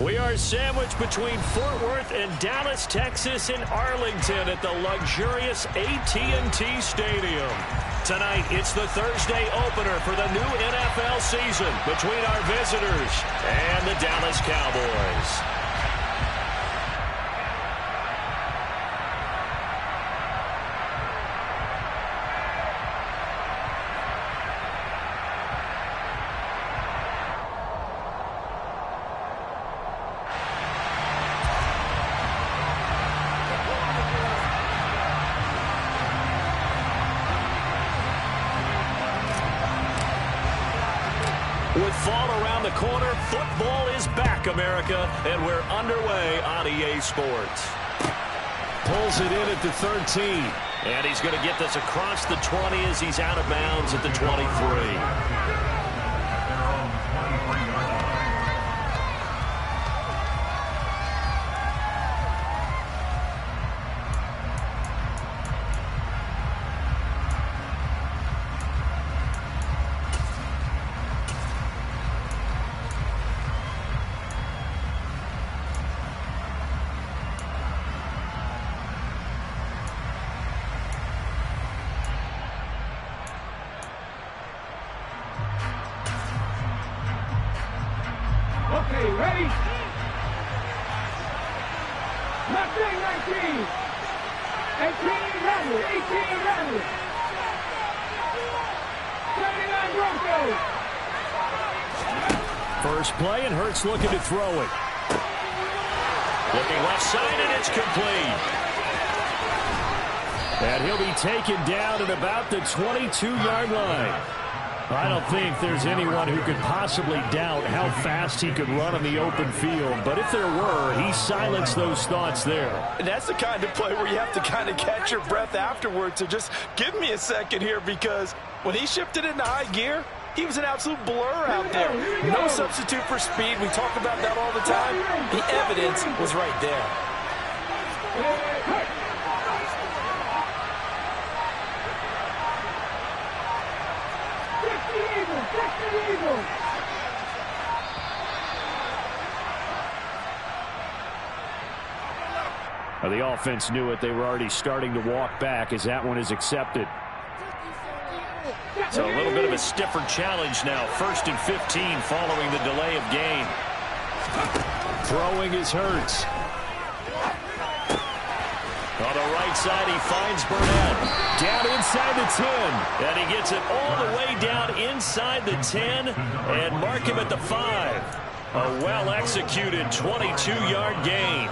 We are sandwiched between Fort Worth and Dallas, Texas, and Arlington at the luxurious AT&T Stadium. Tonight, it's the Thursday opener for the new NFL season between our visitors and the Dallas Cowboys. With fall around the corner, football is back, America, and we're underway on EA Sports. Pulls it in at the 13. And he's going to get this across the 20 as he's out of bounds at the 23. Okay, ready? Left wing 19. 18 Randall. 18 Randall. 79 Broncos. First play, and Hurts looking to throw it. Looking left side, and it's complete. And he'll be taken down at about the 22-yard line. I don't think there's anyone who could possibly doubt how fast he could run on the open field. But if there were, he silenced those thoughts there. And that's the kind of play where you have to kind of catch your breath afterwards. So just give me a second here, because when he shifted into high gear, he was an absolute blur out there. No substitute for speed. We talk about that all the time. The evidence was right there. The offense knew it. They were already starting to walk back as that one is accepted. So a little bit of a stiffer challenge now. 1st and 15 following the delay of game. Throwing is Hurts. On the right side, he finds Burnett. Down inside the 10. And he gets it all the way down inside the 10 and mark him at the 5. A well-executed 22-yard gain.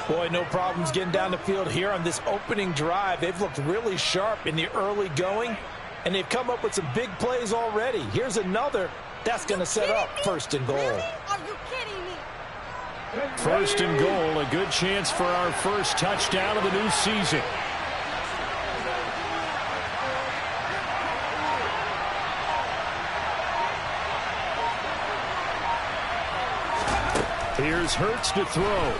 Boy, no problems getting down the field here on this opening drive. They've looked really sharp in the early going, and they've come up with some big plays already. Here's another. That's going to set up 1st and goal. Really? Are you kidding me? 1st and goal, a good chance for our first touchdown of the new season. Here's Hurts to throw.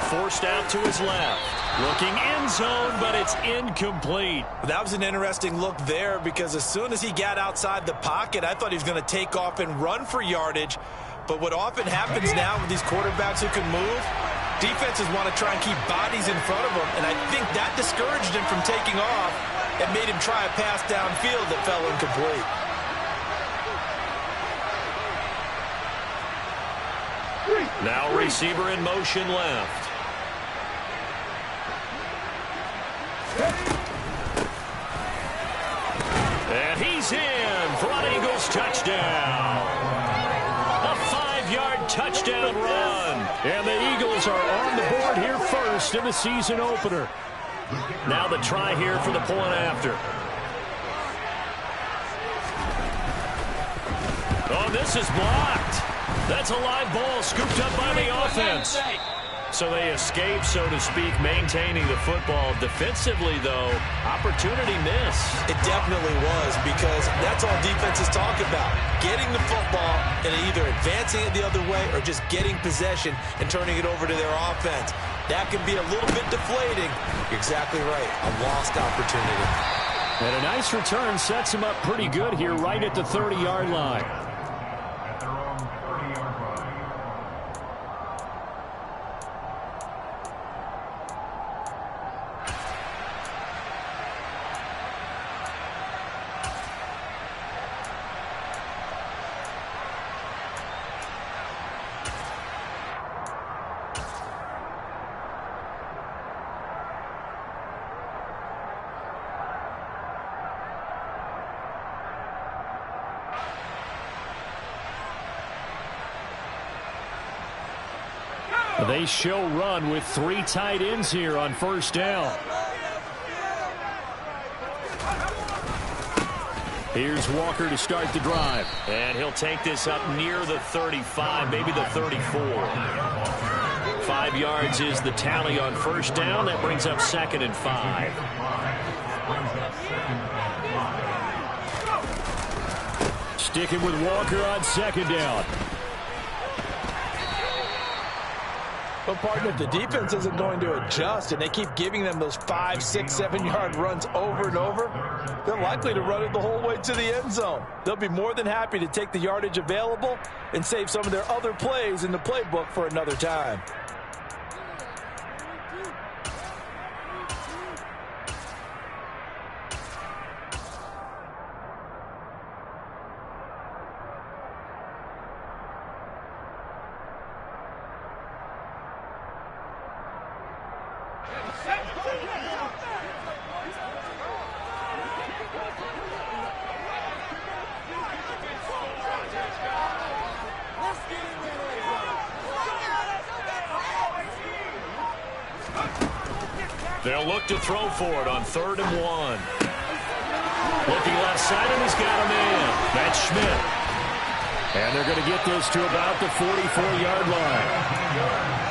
Forced out to his left. Looking end zone, but it's incomplete. That was an interesting look there, because as soon as he got outside the pocket, I thought he was going to take off and run for yardage. But what often happens now with these quarterbacks who can move, defenses want to try and keep bodies in front of them, and I think that discouraged him from taking off and made him try a pass downfield that fell incomplete. Now receiver in motion left. And he's in for an Eagles touchdown. A 5-yard touchdown run. And the Eagles are on the board here first in the season opener. Now the try here for the point after. Oh, this is blocked. That's a live ball scooped up by the offense. So they escape, so to speak, maintaining the football. Defensively, though, opportunity miss. It definitely was, because that's all defenses talk about. Getting the football and either advancing it the other way or just getting possession and turning it over to their offense. That can be a little bit deflating. You're exactly right. A lost opportunity. And a nice return sets him up pretty good here right at the 30-yard line. They show run with 3 tight ends here on first down. Here's Walker to start the drive. And he'll take this up near the 35, maybe the 34. 5 yards is the tally on first down. That brings up 2nd and 5. Sticking with Walker on 2nd down. But, partner, if the defense isn't going to adjust and they keep giving them those 5, 6, 7-yard runs over and over, they're likely to run it the whole way to the end zone. They'll be more than happy to take the yardage available and save some of their other plays in the playbook for another time. They'll look to throw for it on 3rd and 1. Looking left side, and he's got a man. That's Schmidt. And they're going to get this to about the 44-yard line.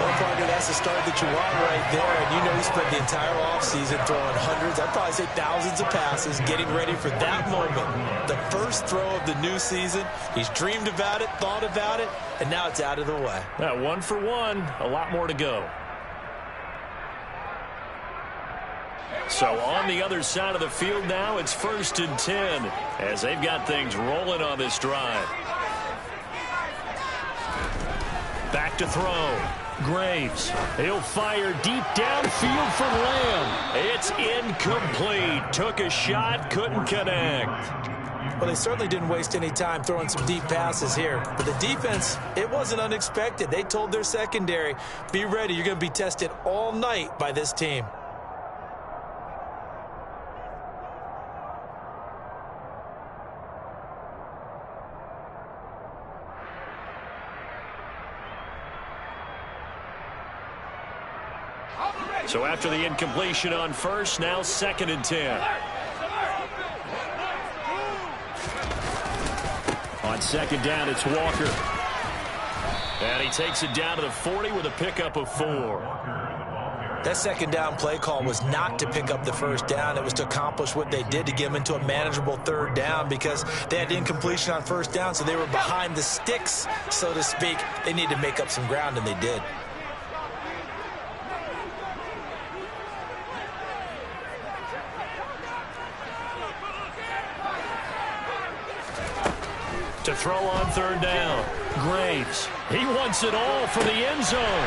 Well, partner, that's the start that you want right there. And you know he spent the entire offseason throwing hundreds, I'd probably say thousands of passes, getting ready for that moment. The first throw of the new season. He's dreamed about it, thought about it, and now it's out of the way. That 1 for 1, a lot more to go. So on the other side of the field now, it's 1st and 10 as they've got things rolling on this drive. Back to throw. Graves. He'll fire deep downfield for Lamb. It's incomplete. Took a shot, couldn't connect. Well, they certainly didn't waste any time throwing some deep passes here. But the defense, it wasn't unexpected. They told their secondary, be ready. You're going to be tested all night by this team. So after the incompletion on first, now 2nd and 10. On 2nd down, it's Walker. And he takes it down to the 40 with a pickup of 4. That 2nd down play call was not to pick up the 1st down. It was to accomplish what they did to get them into a manageable 3rd down because they had incompletion on 1st down, so they were behind the sticks, so to speak. They needed to make up some ground, and they did. To throw on 3rd down. Graves. He wants it all for the end zone.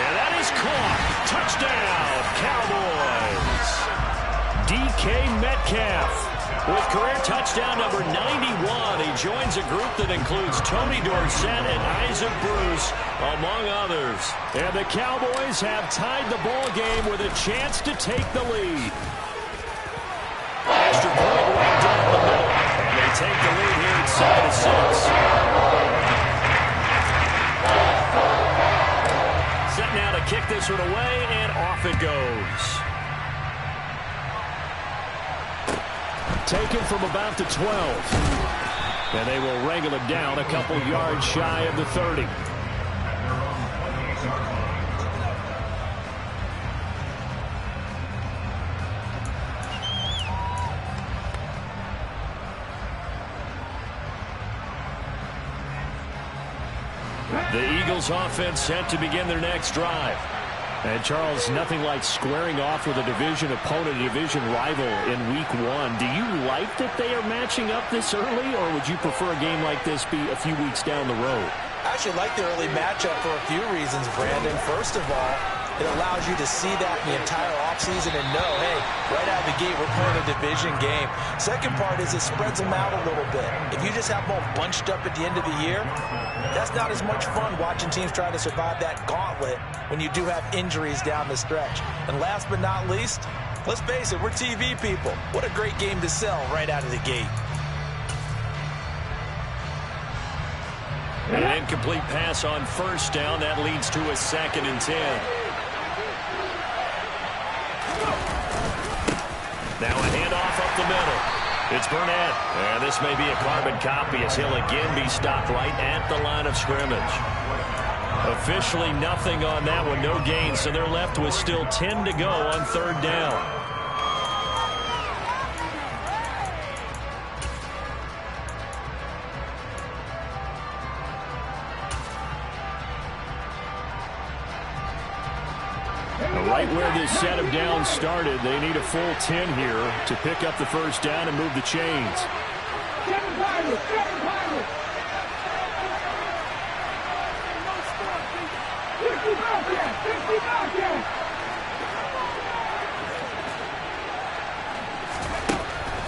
And that is caught. Touchdown, Cowboys. DK Metcalf with career touchdown number 91. He joins a group that includes Tony Dorsett and Isaac Bruce, among others. And the Cowboys have tied the ball game with a chance to take the lead. Extra point right down the middle. And they take the lead here at 7-6. Set now to kick this one away, and off it goes. Taken from about the 12. And they will wrangle it down a couple yards shy of the 30. The Eagles offense set to begin their next drive. And, Charles, nothing like squaring off with a division opponent, a division rival in Week 1. Do you like that they are matching up this early, or would you prefer a game like this be a few weeks down the road? I actually like the early matchup for a few reasons, Brandon. First of all, it allows you to see that in the entire offseason and know, hey, right out of the gate, we're playing a division game. Second part is it spreads them out a little bit. If you just have them all bunched up at the end of the year, that's not as much fun watching teams try to survive that gauntlet when you do have injuries down the stretch. And last but not least, let's face it, we're TV people. What a great game to sell right out of the gate. An incomplete pass on first down. That leads to a 2nd and 10. Now a handoff up the middle. It's Burnett. And this may be a carbon copy as he'll again be stopped right at the line of scrimmage. Officially nothing on that one. No gain. So they're left with still 10 to go on 3rd down. Right where this set of downs started, they need a full 10 here to pick up the 1st down and move the chains. 7 Pirates, 7 Pirates. 60 Bobcats, 60 Bobcats.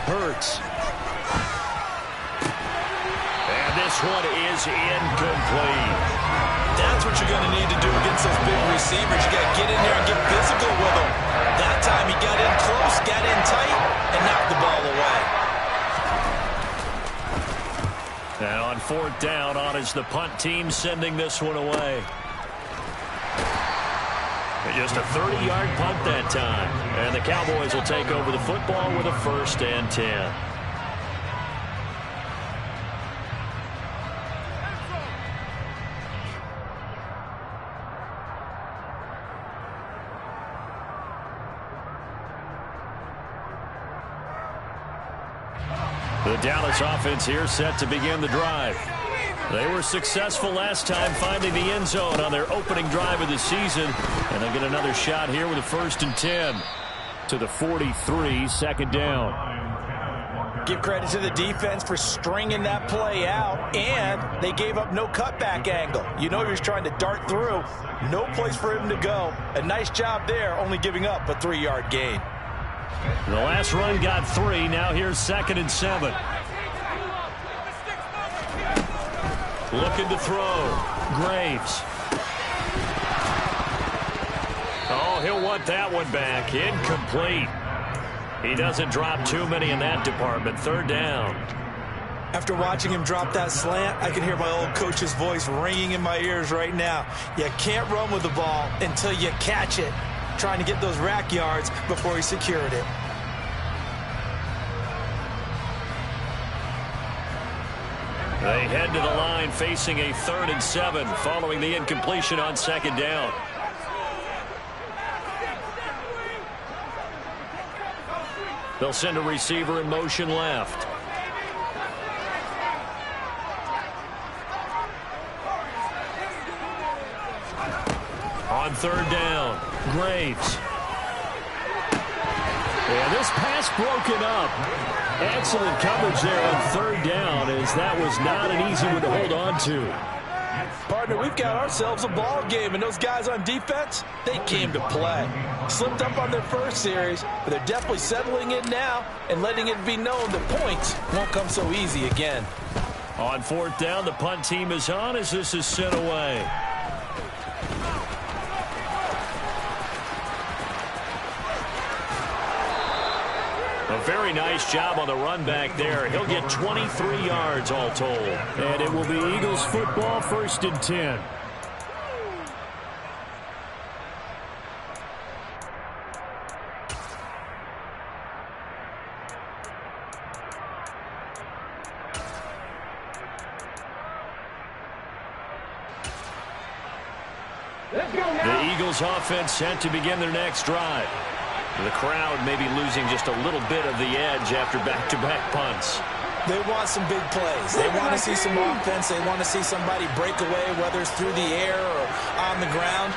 Hurts. And this one is incomplete. That's what you're going to need to do against those big receivers. You got to get in there and get physical with them. That time he got in close, got in tight, and knocked the ball away. And on 4th down, on is the punt team sending this one away. Just a 30-yard punt that time. And the Cowboys will take over the football with a 1st and 10. The Dallas offense here set to begin the drive. They were successful last time finding the end zone on their opening drive of the season. And they'll get another shot here with a 1st and 10 to the 43, 2nd down. Give credit to the defense for stringing that play out, and they gave up no cutback angle. You know he was trying to dart through. No place for him to go. A nice job there, only giving up a 3-yard gain. The last run got 3. Now here's 2nd and 7. Looking to throw. Graves. Oh, he'll want that one back. Incomplete. He doesn't drop too many in that department. 3rd down. After watching him drop that slant, I can hear my old coach's voice ringing in my ears right now. You can't run with the ball until you catch it. Trying to get those rack yards before he secured it. They head to the line facing a 3rd and 7 following the incompletion on 2nd down. They'll send a receiver in motion left. On 3rd down, Graves. And this pass broken up. Excellent coverage there on 3rd down, as that was not an easy one to hold on to. Partner, we've got ourselves a ball game, and those guys on defense, they came to play. Slipped up on their first series, but they're definitely settling in now and letting it be known that points won't come so easy again. On 4th down, the punt team is on as this is sent away. A very nice job on the run back there. He'll get 23 yards all told. And it will be Eagles football, 1st and 10. The Eagles offense set to begin their next drive. The crowd may be losing just a little bit of the edge after back-to-back punts. They want some big plays. They want to see some offense. They want to see somebody break away, whether it's through the air or on the ground.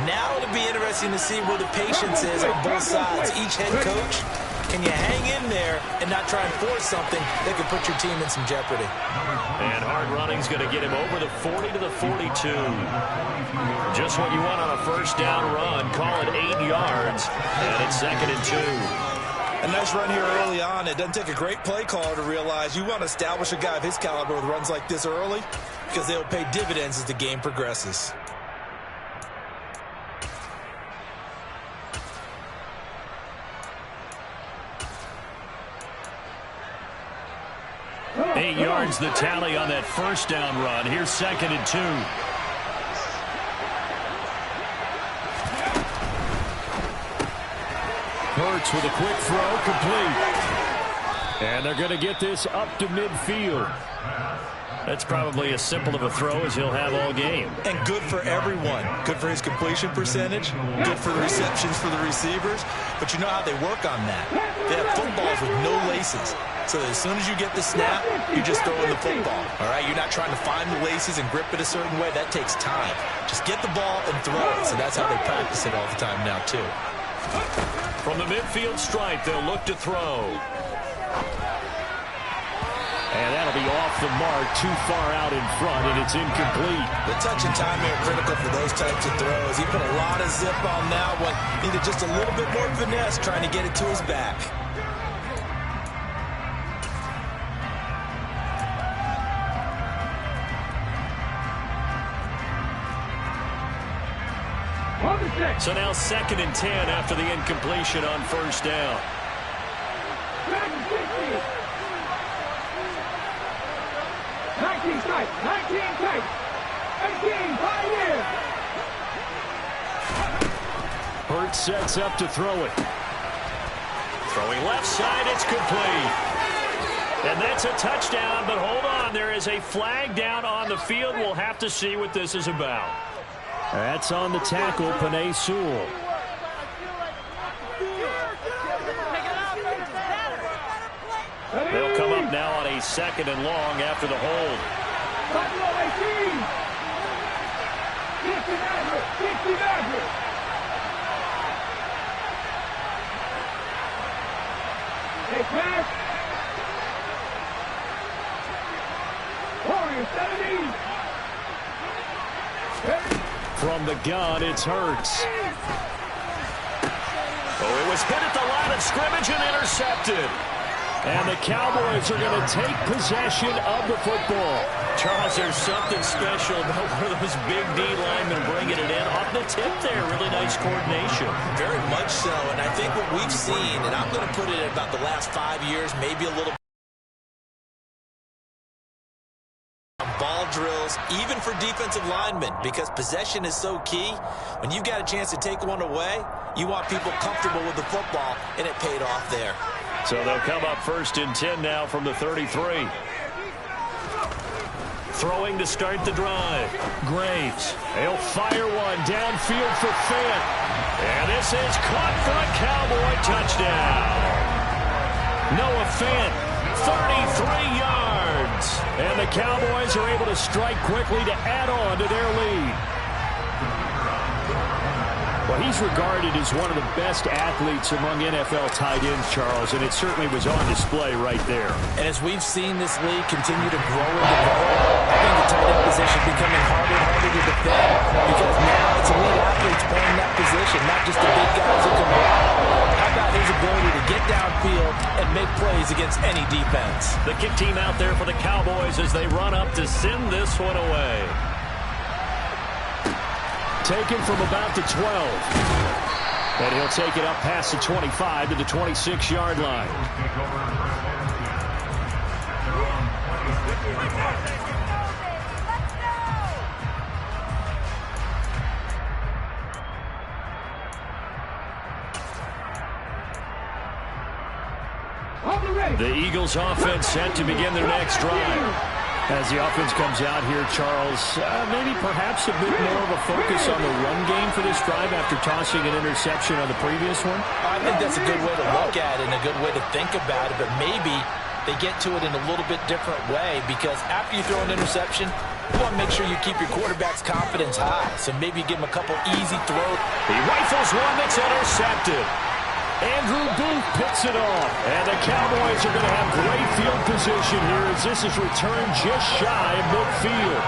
Now it'll be interesting to see where the patience is on both sides. Each head coach, can you hang in there and not try and force something that could put your team in some jeopardy? And hard running's going to get him over the 40 to the 42. Just what you want on a 1st down run. Call it 8 yards. And it's 2nd and 2. A nice run here early on. It doesn't take a great play caller to realize you want to establish a guy of his caliber with runs like this early, because they'll pay dividends as the game progresses. 8 yards the tally on that first down run. Here's 2nd and 2. Hurts with a quick throw, complete. And they're going to get this up to midfield. That's probably as simple of a throw as he'll have all game. And good for everyone. Good for his completion percentage. Good for the receptions for the receivers. But you know how they work on that. They have footballs with no laces. So as soon as you get the snap, you're just throwing the football. All right? You're not trying to find the laces and grip it a certain way. That takes time. Just get the ball and throw it. So that's how they practice it all the time now, too. From the midfield stripe, they'll look to throw. And that'll be off the mark, too far out in front, and it's incomplete. The touch and time are critical for those types of throws. He put a lot of zip on that one. Needed just a little bit more finesse trying to get it to his back. So now 2nd and 10 after the incompletion on first down. 19 tight, 19 tight, 18, 5 years. Hurts sets up to throw it. Throwing left side, it's complete. And that's a touchdown, but hold on, there is a flag down on the field. We'll have to see what this is about. That's on the tackle, Penei Sewell. They'll come up now on a 2nd and long after the hold. 50 Maverick. Hey, pass. Warriors 70. From the gun, it's Hurts. Oh, it was hit at the line of scrimmage and intercepted. And the Cowboys are going to take possession of the football. Charles, there's something special about where those big D linemen bringing it in. Off the tip there, really nice coordination. Very much so, and I think what we've seen, and I'm going to put it at about the last 5 years, maybe a little ball drills, even for defensive linemen, because possession is so key. When you got a chance to take one away, you want people comfortable with the football, and it paid off there. So they'll come up 1st and 10 now from the 33. Throwing to start the drive. Graves. He'll fire one downfield for Fant. And this is caught for a Cowboy touchdown. Noah Fant, 33 yards. And the Cowboys are able to strike quickly to add on to their lead. Well, he's regarded as one of the best athletes among NFL tight ends, Charles, and it certainly was on display right there. And as we've seen this league continue to grow and develop, I think the tight end position is becoming harder and harder to defend because now it's elite athletes playing that position, not just the big guys who can block. How about his ability to get downfield and make plays against any defense? The kick team out there for the Cowboys as they run up to send this one away. Taken from about the 12. And he'll take it up past the 25 to the 26-yard line. The Eagles offense set to begin their next drive. As the offense comes out here, Charles, maybe perhaps a bit more of a focus on the run game for this drive after tossing an interception on the previous one? I think that's a good way to look at it and a good way to think about it, but maybe they get to it in a little bit different way because after you throw an interception, you want to make sure you keep your quarterback's confidence high, so maybe give him a couple easy throws. He rifles one that's intercepted. Andrew Booth picks it off. And the Cowboys are going to have great field position here as this is returned just shy of midfield.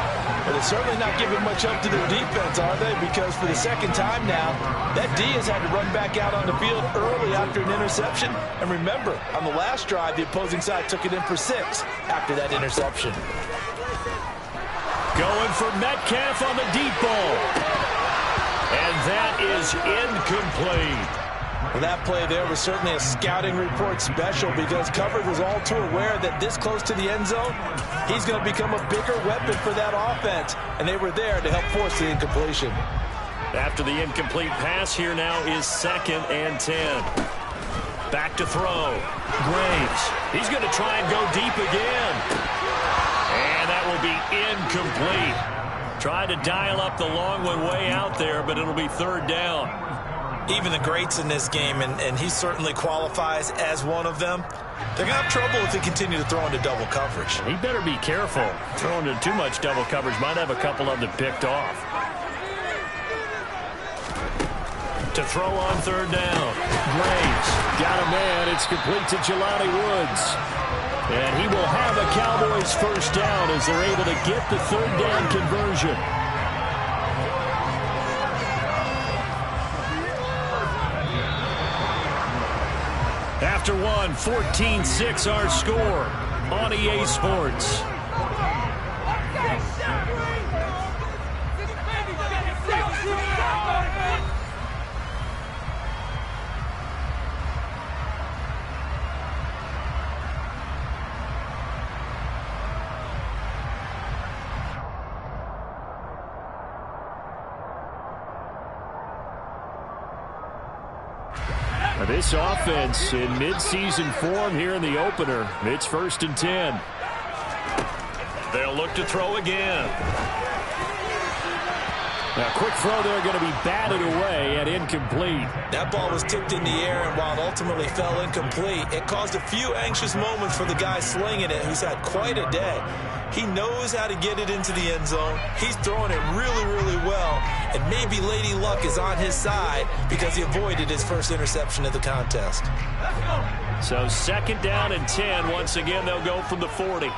Well, they're certainly not giving much up to their defense, are they? Because for the second time now, that D has had to run back out on the field early after an interception. And remember, on the last drive, the opposing side took it in for 6 after that interception. Going for Metcalf on the deep ball. And that is incomplete. Well, that play there was certainly a scouting report special because coverage was all too aware that this close to the end zone, he's going to become a bigger weapon for that offense. And they were there to help force the incompletion. After the incomplete pass, here now is 2nd and 10. Back to throw. Graves. He's going to try and go deep again. And that will be incomplete. Tried to dial up the long one way out there, but it'll be 3rd down. Even the greats in this game, and he certainly qualifies as one of them, they're going to have trouble if they continue to throw into double coverage. He better be careful. Throwing into too much double coverage might have a couple of them picked off. To throw on 3rd down. Graves got a man. It's complete to Jelani Woods. And he will have a Cowboys 1st down as they're able to get the 3rd down conversion. After one, 14-6 our score on EA Sports. This offense in midseason form here in the opener. It's 1st and 10. They'll look to throw again. A quick throw there going to be batted away and incomplete. That ball was tipped in the air, and while it ultimately fell incomplete, it caused a few anxious moments for the guy slinging it, who's had quite a day. He knows how to get it into the end zone. He's throwing it really, really well. And maybe Lady Luck is on his side because he avoided his first interception of the contest. So 2nd down and 10. Once again, they'll go from the 40.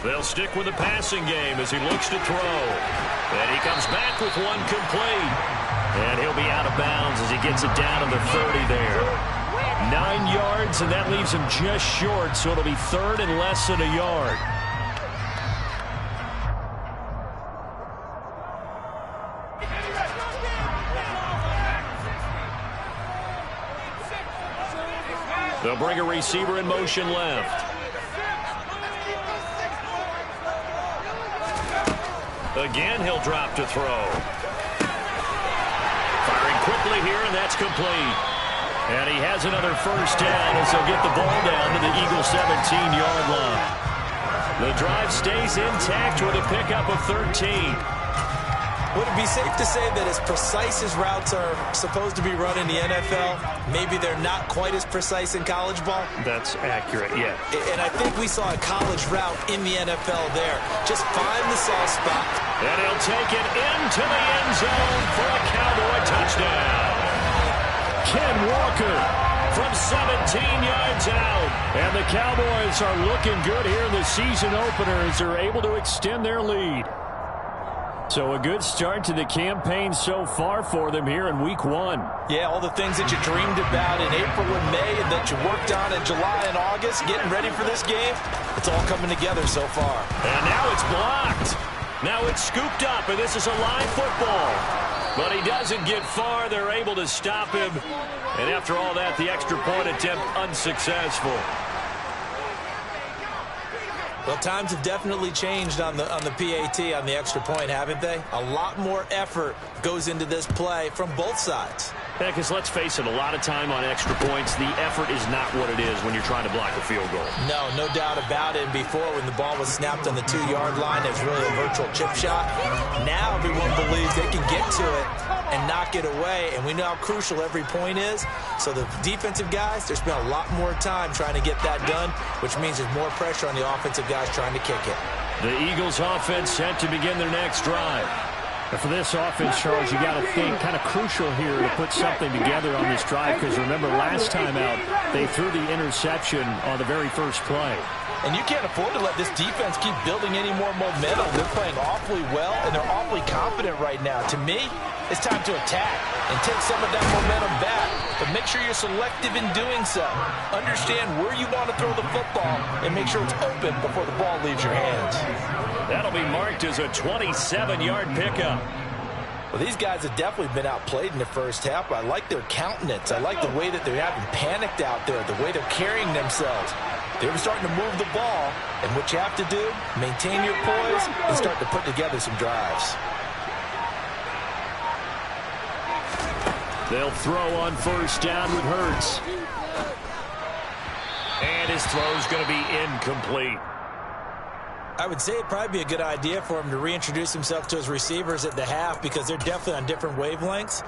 They'll stick with the passing game as he looks to throw. And he comes back with one complete. And he'll be out of bounds as he gets it down to the 30 there. 9 yards, and that leaves him just short, so it'll be 3rd and less than a yard. They'll bring a receiver in motion left. Again, he'll drop to throw. Firing quickly here, and that's complete. And he has another 1st down as he'll get the ball down to the Eagles' 17-yard line. The drive stays intact with a pickup of 13. Would it be safe to say that as precise as routes are supposed to be run in the NFL, maybe they're not quite as precise in college ball? That's accurate, yeah. And I think we saw a college route in the NFL there. Just find the soft spot. And he'll take it into the end zone for a Cowboy touchdown. Ken Walker from 17 yards out. And the Cowboys are looking good here in the season opener as they're able to extend their lead. So a good start to the campaign so far for them here in Week 1. Yeah, all the things that you dreamed about in April and May and that you worked on in July and August, getting ready for this game, it's all coming together so far. And now it's blocked. Now it's scooped up, and this is a live football. But he doesn't get far. They're able to stop him. And after all that, the extra point attempt unsuccessful. Well, times have definitely changed on the PAT, on the extra point, haven't they? A lot more effort goes into this play from both sides. Yeah, because let's face it, a lot of time on extra points, the effort is not what it is when you're trying to block a field goal. No doubt about it. And before, when the ball was snapped on the 2-yard line, it was really a virtual chip shot. Now everyone believes they can get to it and knock it away, and we know how crucial every point is. So the defensive guys, they spent a lot more time trying to get that done, which means there's more pressure on the offensive guys trying to kick it. The Eagles offense set to begin their next drive. And for this offense, Charles, you got to think kind of crucial here to put something together on this drive, because remember last time out they threw the interception on the very first play. And you can't afford to let this defense keep building any more momentum. They're playing awfully well, and they're awfully confident right now. To me, it's time to attack and take some of that momentum back. but make sure you're selective in doing so. Understand where you want to throw the football and make sure it's open before the ball leaves your hands. That'll be marked as a 27-yard pickup. Well, these guys have definitely been outplayed in the first half, but I like their countenance. I like the way that they're having panicked out there, the way they're carrying themselves. They're starting to move the ball, and what you have to do, maintain your poise and start to put together some drives. They'll throw on first down with Hurts. And his throw's going to be incomplete. I would say it'd probably be a good idea for him to reintroduce himself to his receivers at the half because they're definitely on different wavelengths.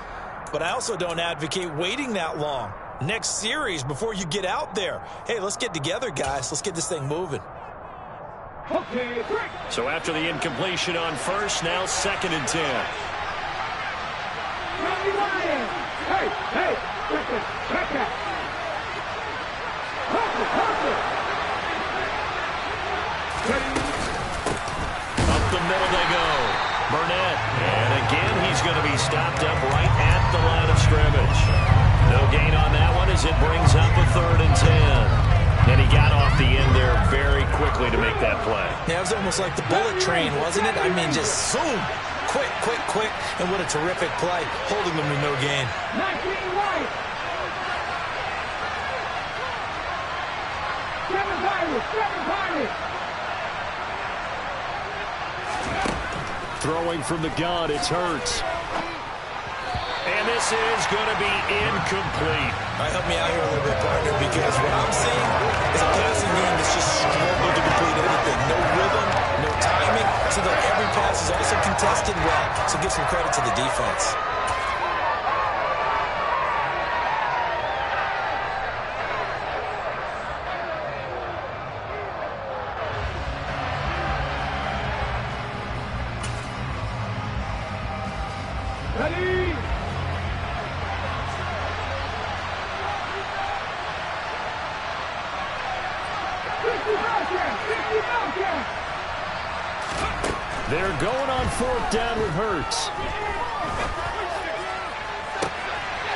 But I also don't advocate waiting that long. Next series before you get out there. Hey, let's get together, guys. Let's get this thing moving. Okay, break. So after the incompletion on first, now 2nd and 10. Randy Ryan. Hey, check that. Up the middle they go. Burnett. And again, he's going to be stopped up right at the line of scrimmage. No gain on that one as it brings up a 3rd and 10. And he got off the end there very quickly to make that play. Yeah, it was almost like the bullet train, wasn't it? I mean, just zoom. Quick. And what a terrific play, holding them to no gain. 19 White. 7 Pirates. Throwing from the gun, it's Hurts. And this is going to be incomplete. All right, help me out here a little bit, partner, because what I'm seeing is a passing game that's just struggling to complete anything. No rhythm, no timing. Seems like every pass is also contested well, so give some credit to the defense. Ready. They're going on 4th down with Hurts.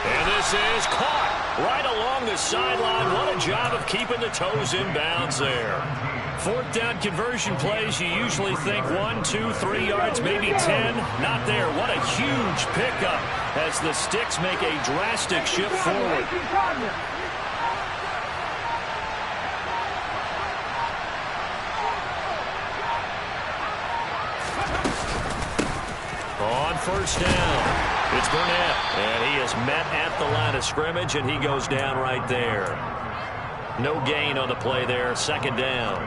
And this is caught right along the sideline. What a job of keeping the toes in bounds there. 4th down conversion plays, you usually think 1, 2, 3 yards, maybe 10. Not there. What a huge pickup as the Sticks make a drastic shift forward. On first down, it's Burnett, and he is met at the line of scrimmage, and he goes down right there. No gain on the play there, 2nd down.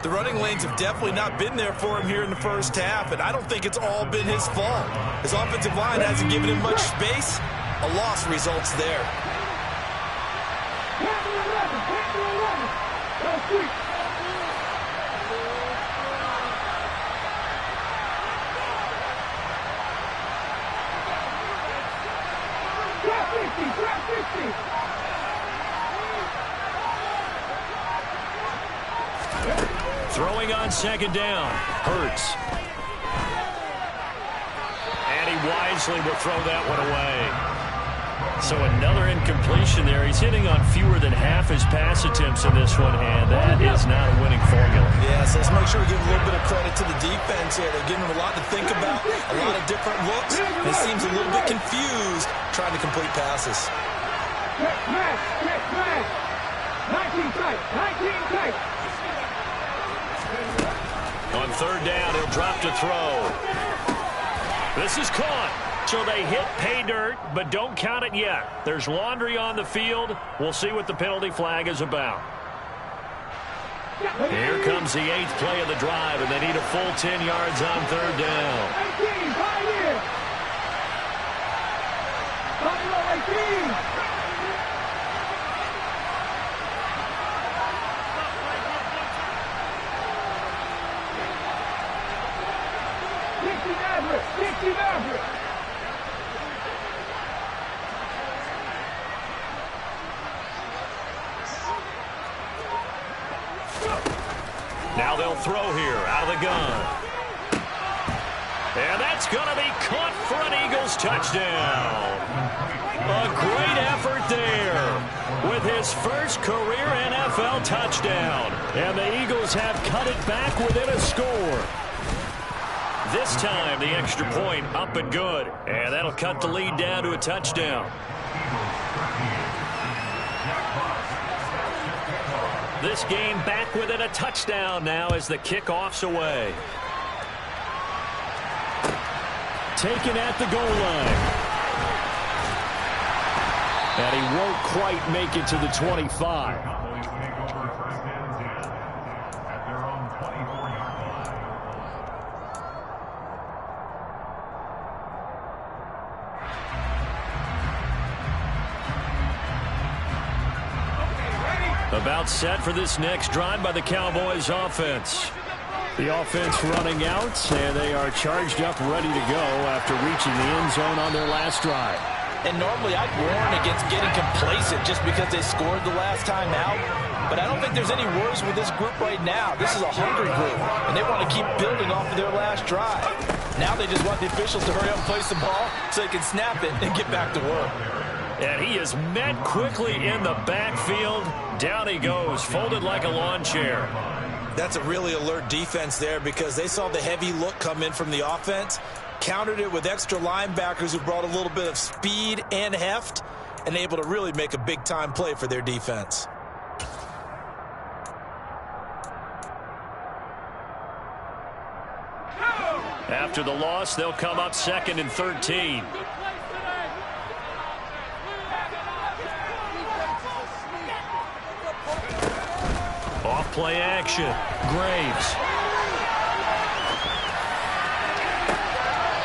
The running lanes have definitely not been there for him here in the first half, and I don't think it's all been his fault. His offensive line hasn't given him much space. A loss results there. Throwing on 2nd down, Hurts. And he wisely will throw that one away. So another incompletion there. He's hitting on fewer than half his pass attempts in this one, and that is not a winning formula. Yeah, so let's make sure we give a little bit of credit to the defense here. They're giving him a lot to think about, a lot of different looks. And he seems a little bit confused trying to complete passes. Check smash. 19 tight. On 3rd down, he'll drop to throw. This is caught. So they hit pay dirt, but don't count it yet. There's laundry on the field. We'll see what the penalty flag is about. Here comes the 8th play of the drive, and they need a full 10 yards on 3rd down. 18, Pioneer. 18. Now they'll throw here out of the gun. And that's going to be caught for an Eagles touchdown. A great effort with his first career NFL touchdown. And the Eagles have cut it back within a score. This time, the extra point up and good. And that'll cut the lead down to a touchdown. This game back within a touchdown now as the kickoff's away. Taken at the goal line. And he won't quite make it to the 25. About set for this next drive by the Cowboys offense. The offense running out, and they are charged up, ready to go after reaching the end zone on their last drive. And normally I'd warn against getting complacent just because they scored the last time out. But I don't think there's any worries with this group right now. This is a hungry group, and they want to keep building off of their last drive. Now they just want the officials to hurry up and place the ball so they can snap it and get back to work. And he is met quickly in the backfield. Down he goes, folded like a lawn chair. That's a really alert defense there because they saw the heavy look come in from the offense, countered it with extra linebackers who brought a little bit of speed and heft, and able to really make a big-time play for their defense. After the loss, they'll come up 2nd and 13. Off-play action. Graves.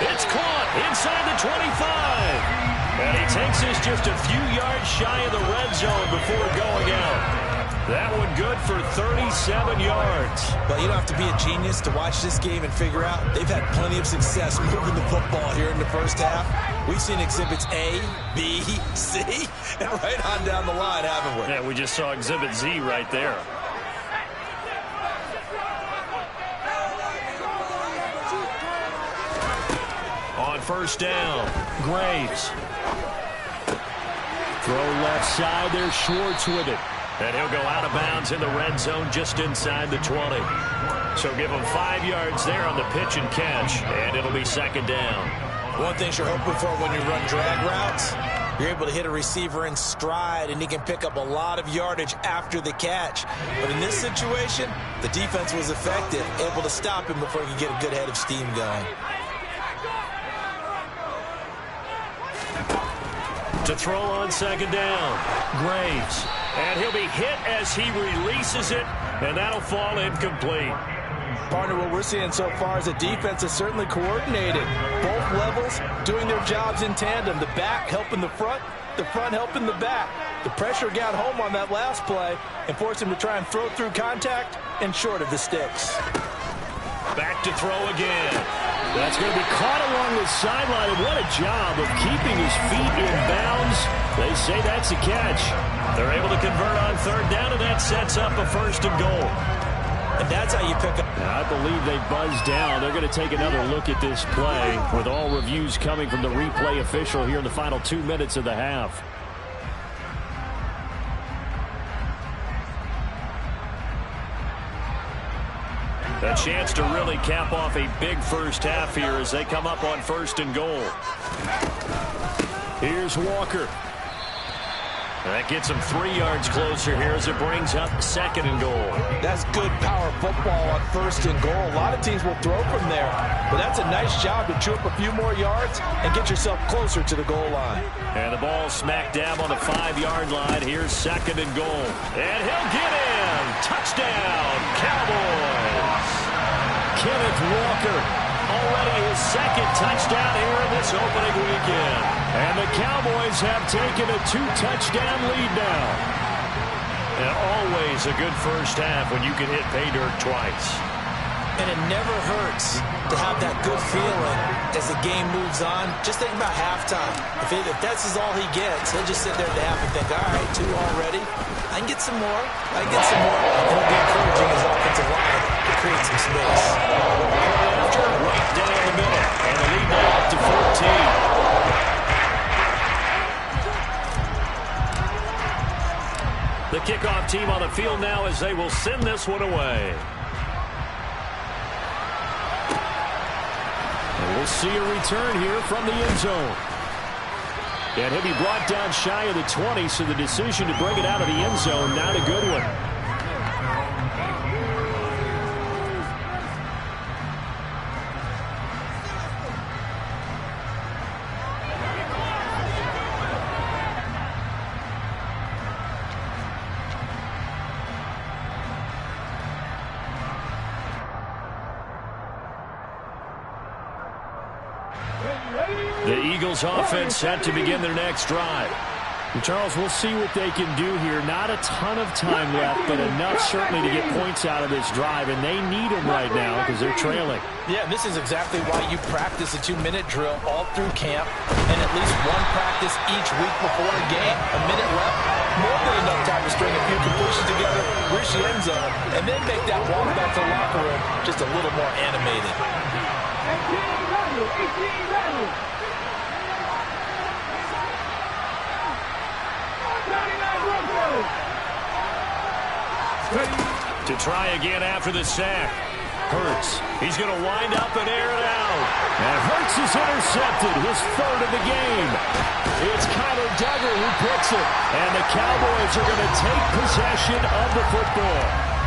It's caught inside the 25. And he takes us just a few yards shy of the red zone before going out. That one good for 37 yards. Well, you don't have to be a genius to watch this game and figure out they've had plenty of success moving the football here in the first half. We've seen exhibits A, B, C, and right on down the line, haven't we? Yeah, we just saw exhibit Z right there. On first down, Graves. Throw left side, there's Schwartz with it. And he'll go out of bounds in the red zone just inside the 20. So give him 5 yards there on the pitch and catch, and it'll be 2nd down. One thing you're hoping for when you run drag routes, you're able to hit a receiver in stride, and he can pick up a lot of yardage after the catch. But in this situation, the defense was effective, able to stop him before he could get a good head of steam going. To throw on 2nd down, Graves. And he'll be hit as he releases it, and that'll fall incomplete. Partner, what we're seeing so far is the defense is certainly coordinated. Both levels doing their jobs in tandem. The back helping the front helping the back. The pressure got home on that last play and forced him to try and throw through contact and short of the sticks. Back to throw again. That's going to be caught along the sideline, and what a job of keeping his feet in bounds. They say that's a catch. They're able to convert on 3rd down, and that sets up a 1st and goal. And that's how you pick up. I believe they buzzed down. They're going to take another look at this play with all reviews coming from the replay official here in the final 2 minutes of the half. A chance to really cap off a big first half here as they come up on 1st and goal. Here's Walker. That gets him 3 yards closer here as it brings up 2nd and goal. That's good power football on 1st and goal. A lot of teams will throw from there, but that's a nice job to chew up a few more yards and get yourself closer to the goal line. And the ball smack dab on the 5-yard line. Here's 2nd and goal. And he'll get in. Touchdown, Cowboys. Kenneth Walker, already his 2nd touchdown here in this opening weekend. And the Cowboys have taken a 2-touchdown lead now. And always a good first half when you can hit pay dirt twice. And it never hurts to have that good feeling as the game moves on. Just think about halftime. If that's all he gets, he'll just sit there at the half and think, all right, 2 already. I can get some more. I can get some more. And he'll be encouraging his offensive line to create some space. After, right down the middle. And the lead now up to 14. team on the field now as they will send this one away. And we'll see a return here from the end zone. And he'll be brought down shy of the 20, so the decision to bring it out of the end zone, not a good one. The Eagles offense set to begin their next drive. And Charles, we'll see what they can do here. Not a ton of time left, but enough certainly to get points out of this drive, and they need them right now because they're trailing. Yeah, this is exactly why you practice a 2-minute drill all through camp and at least one practice each week before a game. A minute left, more than enough time to string a few completions together, reach the end zone, and then make that walk back to the locker room just a little more animated. 18 To try again after the sack. Hurts. He's going to wind up and air it out. And Hurts is intercepted, his third of the game. It's Kyler Duggar who picks it. And the Cowboys are going to take possession of the football.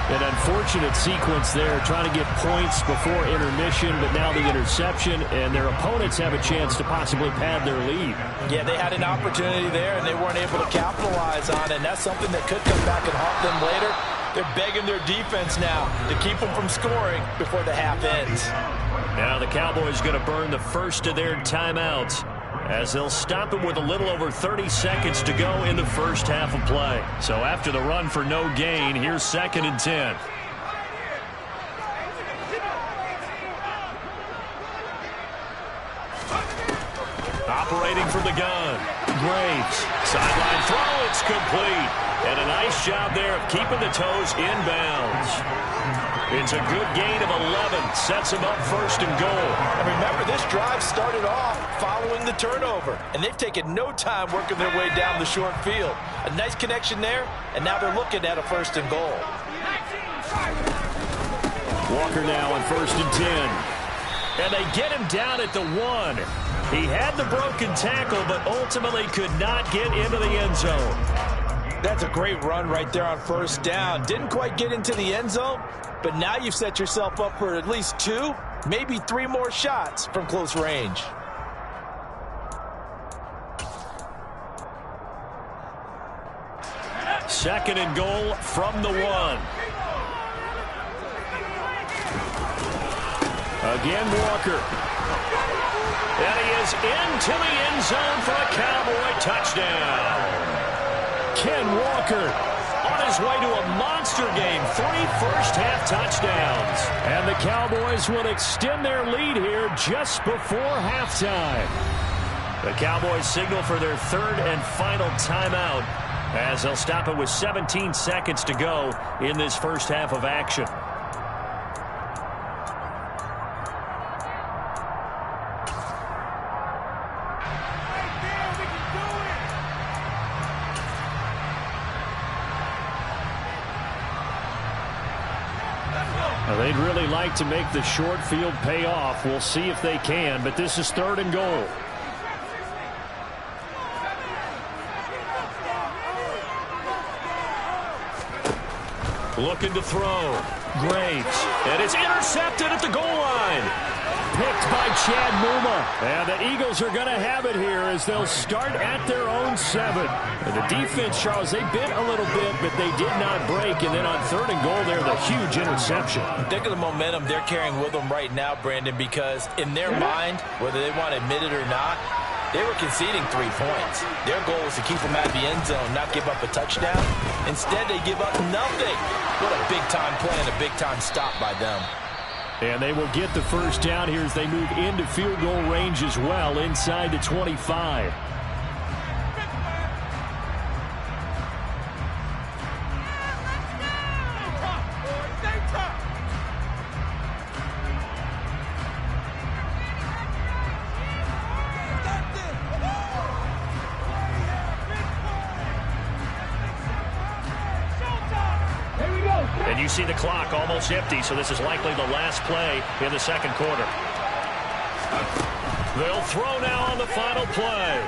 An unfortunate sequence there, trying to get points before intermission, but now the interception, and their opponents have a chance to possibly pad their lead. Yeah, they had an opportunity there, and they weren't able to capitalize on it, and that's something that could come back and haunt them later. They're begging their defense now to keep them from scoring before the half ends. Now the Cowboys going to burn the first of their timeouts as they'll stop it with a little over 30 seconds to go in the first half of play. So after the run for no gain, here's 2nd and 10. Operating from the gun. Graves. Sideline throw. It's complete. And a nice job there of keeping the toes inbounds. It's a good gain of 11. Sets him up 1st and goal. And remember, this drive started off following the turnover. And they've taken no time working their way down the short field. A nice connection there. And now they're looking at a 1st and goal. Walker now on 1st and 10. And they get him down at the 1. He had the broken tackle, but ultimately could not get into the end zone. That's a great run right there on 1st down. Didn't quite get into the end zone, but now you've set yourself up for at least 2, maybe 3 more shots from close range. Second and goal from the 1. Again, Walker. And he is into the end zone for a Cowboy touchdown. Ken Walker on his way to a monster game. 3 first-half touchdowns. And the Cowboys will extend their lead here just before halftime. The Cowboys signal for their 3rd and final timeout as they'll stop it with 17 seconds to go in this first half of action. They'd really like to make the short field pay off. We'll see if they can, but this is 3rd and goal. Looking to throw. Graves. And it's intercepted at the goal line. Picked by Chad Muma. And the Eagles are going to have it here as they'll start at their own 7. And the defense, Charles, they bit a little bit, but they did not break. And then on 3rd and goal there, the huge interception. Think of the momentum they're carrying with them right now, Brandon, because in their mind, whether they want to admit it or not, they were conceding 3 points. Their goal was to keep them out of the end zone, not give up a touchdown. Instead, they give up nothing. What a big-time play and a big-time stop by them. And they will get the first down here as they move into field goal range as well, inside the 25. you see the clock almost empty, so this is likely the last play in the second quarter. They'll throw now on the final play.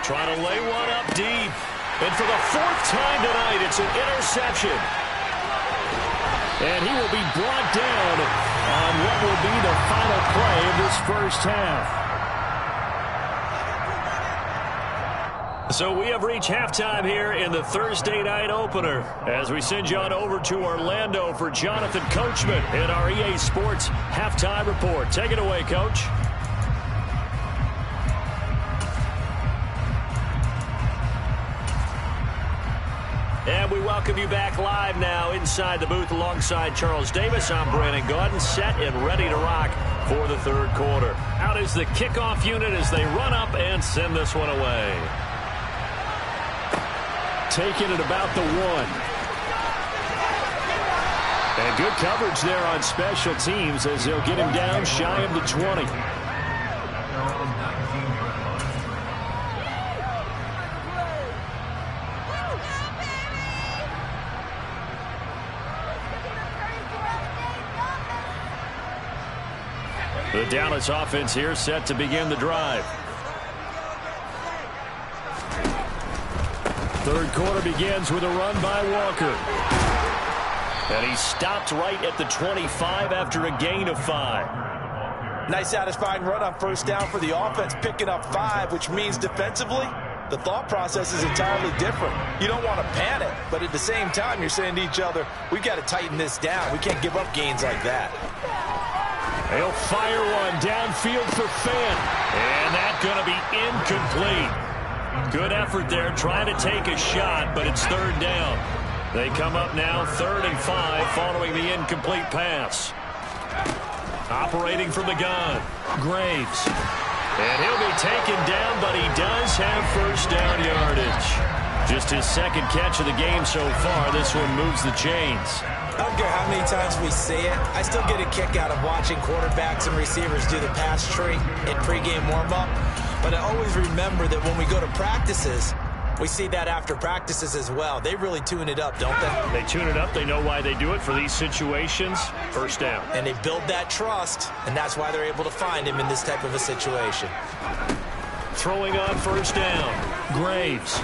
Trying to lay one up deep. And for the fourth time tonight, it's an interception. And he will be brought down on what will be the final play of this first half. So we have reached halftime here in the Thursday night opener as we send you on over to Orlando for Jonathan Coachman in our EA Sports Halftime Report. Take it away, Coach. And we welcome you back live now inside the booth alongside Charles Davis. I'm Brandon Gaudin, set and ready to rock for the third quarter. Out is the kickoff unit as they run up and send this one away. Taking it about the 1. And good coverage there on special teams as they'll get him down shy of the 20. The Dallas offense here set to begin the drive. Third quarter begins with a run by Walker. And he stopped right at the 25 after a gain of 5. Nice satisfying run on first down for the offense, picking up 5, which means defensively, the thought process is entirely different. You don't want to panic, but at the same time, you're saying to each other, we've got to tighten this down. We can't give up gains like that. He'll fire one downfield for Fant. And that's going to be incomplete. Good effort there trying to take a shot, but it's third down. They come up now 3rd and 5 following the incomplete pass. Operating from the gun, Graves. And he'll be taken down, but he does have first down yardage. Just his second catch of the game so far. This one moves the chains. I don't care how many times we say it, I still get a kick out of watching quarterbacks and receivers do the pass tree in pregame warm-up. But I always remember that when we go to practices, we see that after practices as well. They really tune it up, don't they? They tune it up. They know why they do it for these situations. First down. And they build that trust, and that's why they're able to find him in this type of a situation. Throwing on first down. Graves.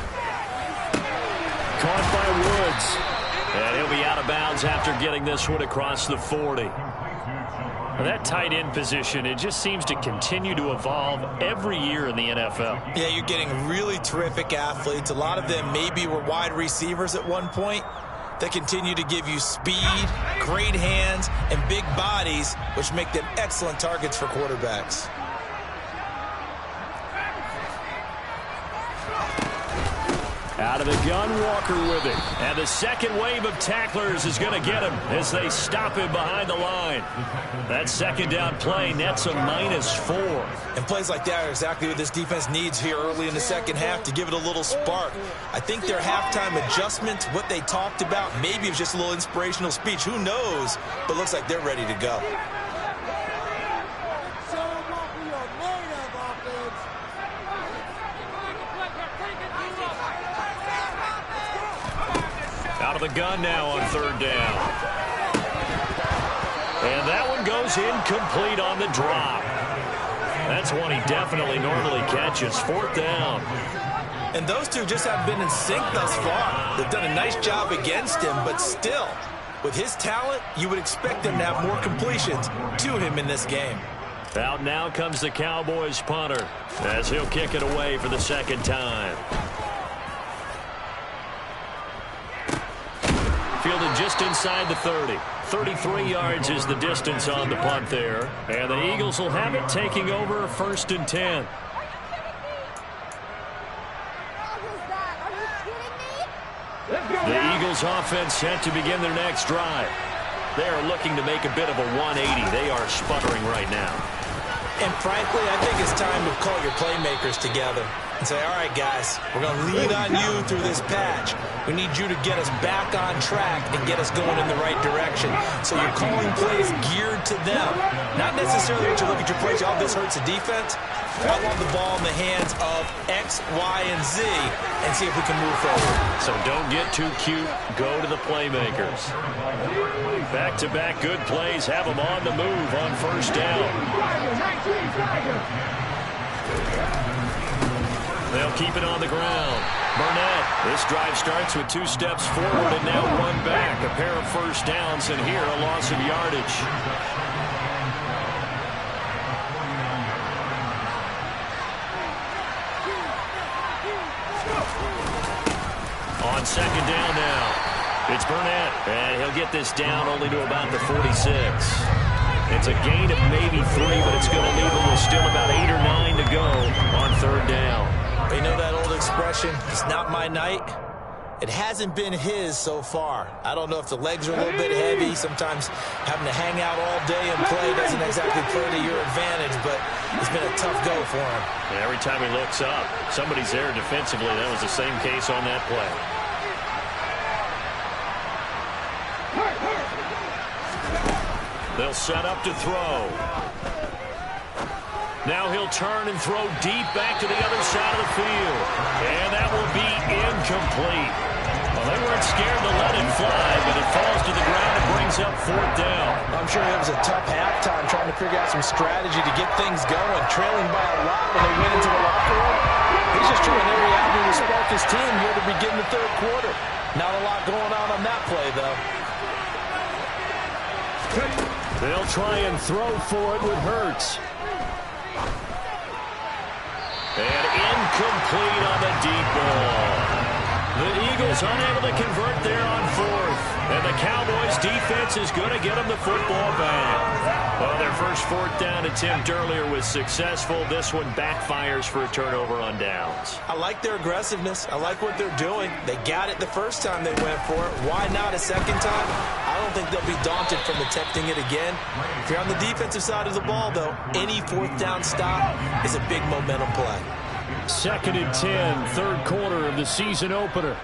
Caught by Woods. And he'll be out of bounds after getting this one across the 40. Now that tight end position, it just seems to continue to evolve every year in the NFL. Yeah, you're getting really terrific athletes. A lot of them maybe were wide receivers at one point. They continue to give you speed, great hands, and big bodies, which make them excellent targets for quarterbacks. Out of the gun, Walker with it. And the second wave of tacklers is going to get him as they stop him behind the line. That second down play nets a -4. And plays like that are exactly what this defense needs here early in the second half to give it a little spark. I think their halftime adjustments, what they talked about, maybe it was just a little inspirational speech. Who knows? But it looks like they're ready to go. Out of the gun now on third down. And that one goes incomplete on the drop. That's one he definitely normally catches. Fourth down. And those two just haven't been in sync thus far. They've done a nice job against him, but still, with his talent, you would expect him to have more completions to him in this game. Out now comes the Cowboys punter as he'll kick it away for the second time. Fielded just inside the 30. 33 yards is the distance on the punt there. And the Eagles will have it, taking over 1st and 10. The Eagles offense set to begin their next drive. They are looking to make a bit of a 180. They are sputtering right now. And frankly, I think it's time to call your playmakers together. and say, all right, guys, we're going to lean on you through this patch. We need you to get us back on track and get us going in the right direction. So you're calling plays geared to them. Not necessarily that you look at your plays, oh, this hurts the defense. I want the ball in the hands of X, Y, and Z and see if we can move forward. So don't get too cute. Go to the playmakers. Back-to-back good plays have them on the move on first down. They'll keep it on the ground. Burnett, this drive starts with 2 steps forward and now 1 back. A pair of first downs, and here a loss of yardage. On second down now, it's Burnett, and he'll get this down only to about the 46. It's a gain of maybe 3, but it's going to leave him with still about 8 or 9 to go on third down. You know that old expression, it's not my night? It hasn't been his so far. I don't know if the legs are a little bit heavy. Sometimes having to hang out all day and play doesn't exactly play to your advantage, but it's been a tough go for him. And every time he looks up, somebody's there defensively. That was the same case on that play. They'll set up to throw. Now he'll turn and throw deep back to the other side of the field. And that will be incomplete. Well, they weren't scared to let it fly, but it falls to the ground and brings up fourth down. I'm sure it was a tough halftime trying to figure out some strategy to get things going, trailing by a lot when they went into the locker room. He's just trying every avenue to spark his team here to begin the third quarter. Not a lot going on that play, though. They'll try and throw for it with Hurts. And incomplete on the deep ball. The Eagles unable to convert there on fourth. And the Cowboys defense is going to get them the football back. Well, their first fourth down attempt earlier was successful. This one backfires for a turnover on downs. I like their aggressiveness. I like what they're doing. They got it the first time they went for it. Why not a second time? I don't think they'll be daunted from attempting it again. If you're on the defensive side of the ball, though, any fourth down stop is a big momentum play. 2nd and 10, third quarter of the season opener.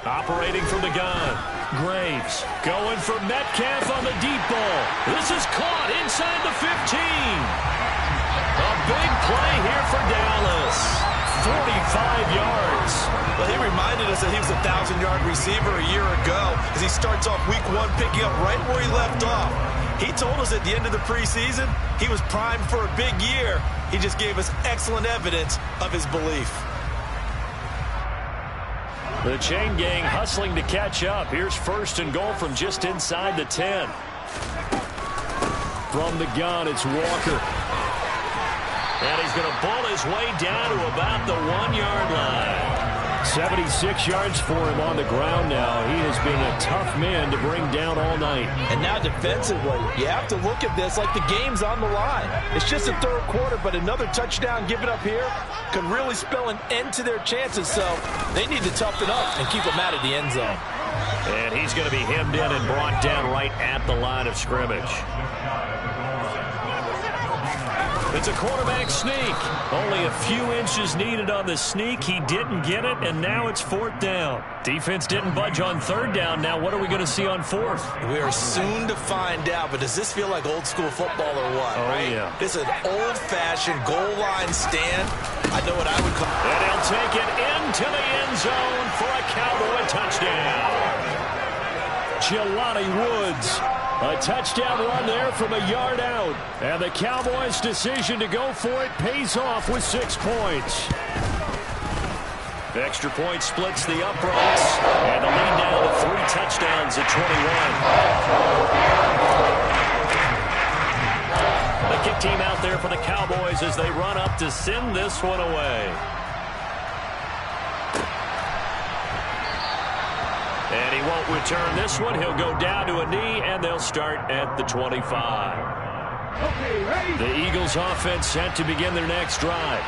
Operating from the gun. Graves going for Metcalf on the deep ball. This is caught inside the 15. A big play here for Dallas. 45 yards. Well, he reminded us that he was a 1,000-yard receiver a year ago as he starts off week 1 picking up right where he left off. He told us at the end of the preseason he was primed for a big year. He just gave us excellent evidence of his belief. The chain gang hustling to catch up. Here's first and goal from just inside the 10. From the gun, it's Walker. And he's going to bull his way down to about the 1-yard line. 76 yards for him on the ground now. He has been a tough man to bring down all night. And now defensively, you have to look at this like the game's on the line. It's just the third quarter, but another touchdown given up here could really spell an end to their chances. So they need to toughen up and keep them out of the end zone. And he's going to be hemmed in and brought down right at the line of scrimmage. It's a quarterback sneak. Only a few inches needed on the sneak. He didn't get it, and now it's fourth down. Defense didn't budge on third down. Now what are we going to see on fourth? We are soon to find out, but does this feel like old school football or what? Oh, right? Yeah. This is an old-fashioned goal line stand. I know what I would call it. And he'll take it into the end zone for a Cowboy touchdown. Jelani Woods. A touchdown run there from a yard out. And the Cowboys' decision to go for it pays off with 6 points. The extra point splits the uprights. And the lead now to 3 touchdowns at 21. The kick team out there for the Cowboys as they run up to send this one away. And he won't return this one. He'll go down to a knee, and they'll start at the 25. Okay, ready? The Eagles offense set to begin their next drive.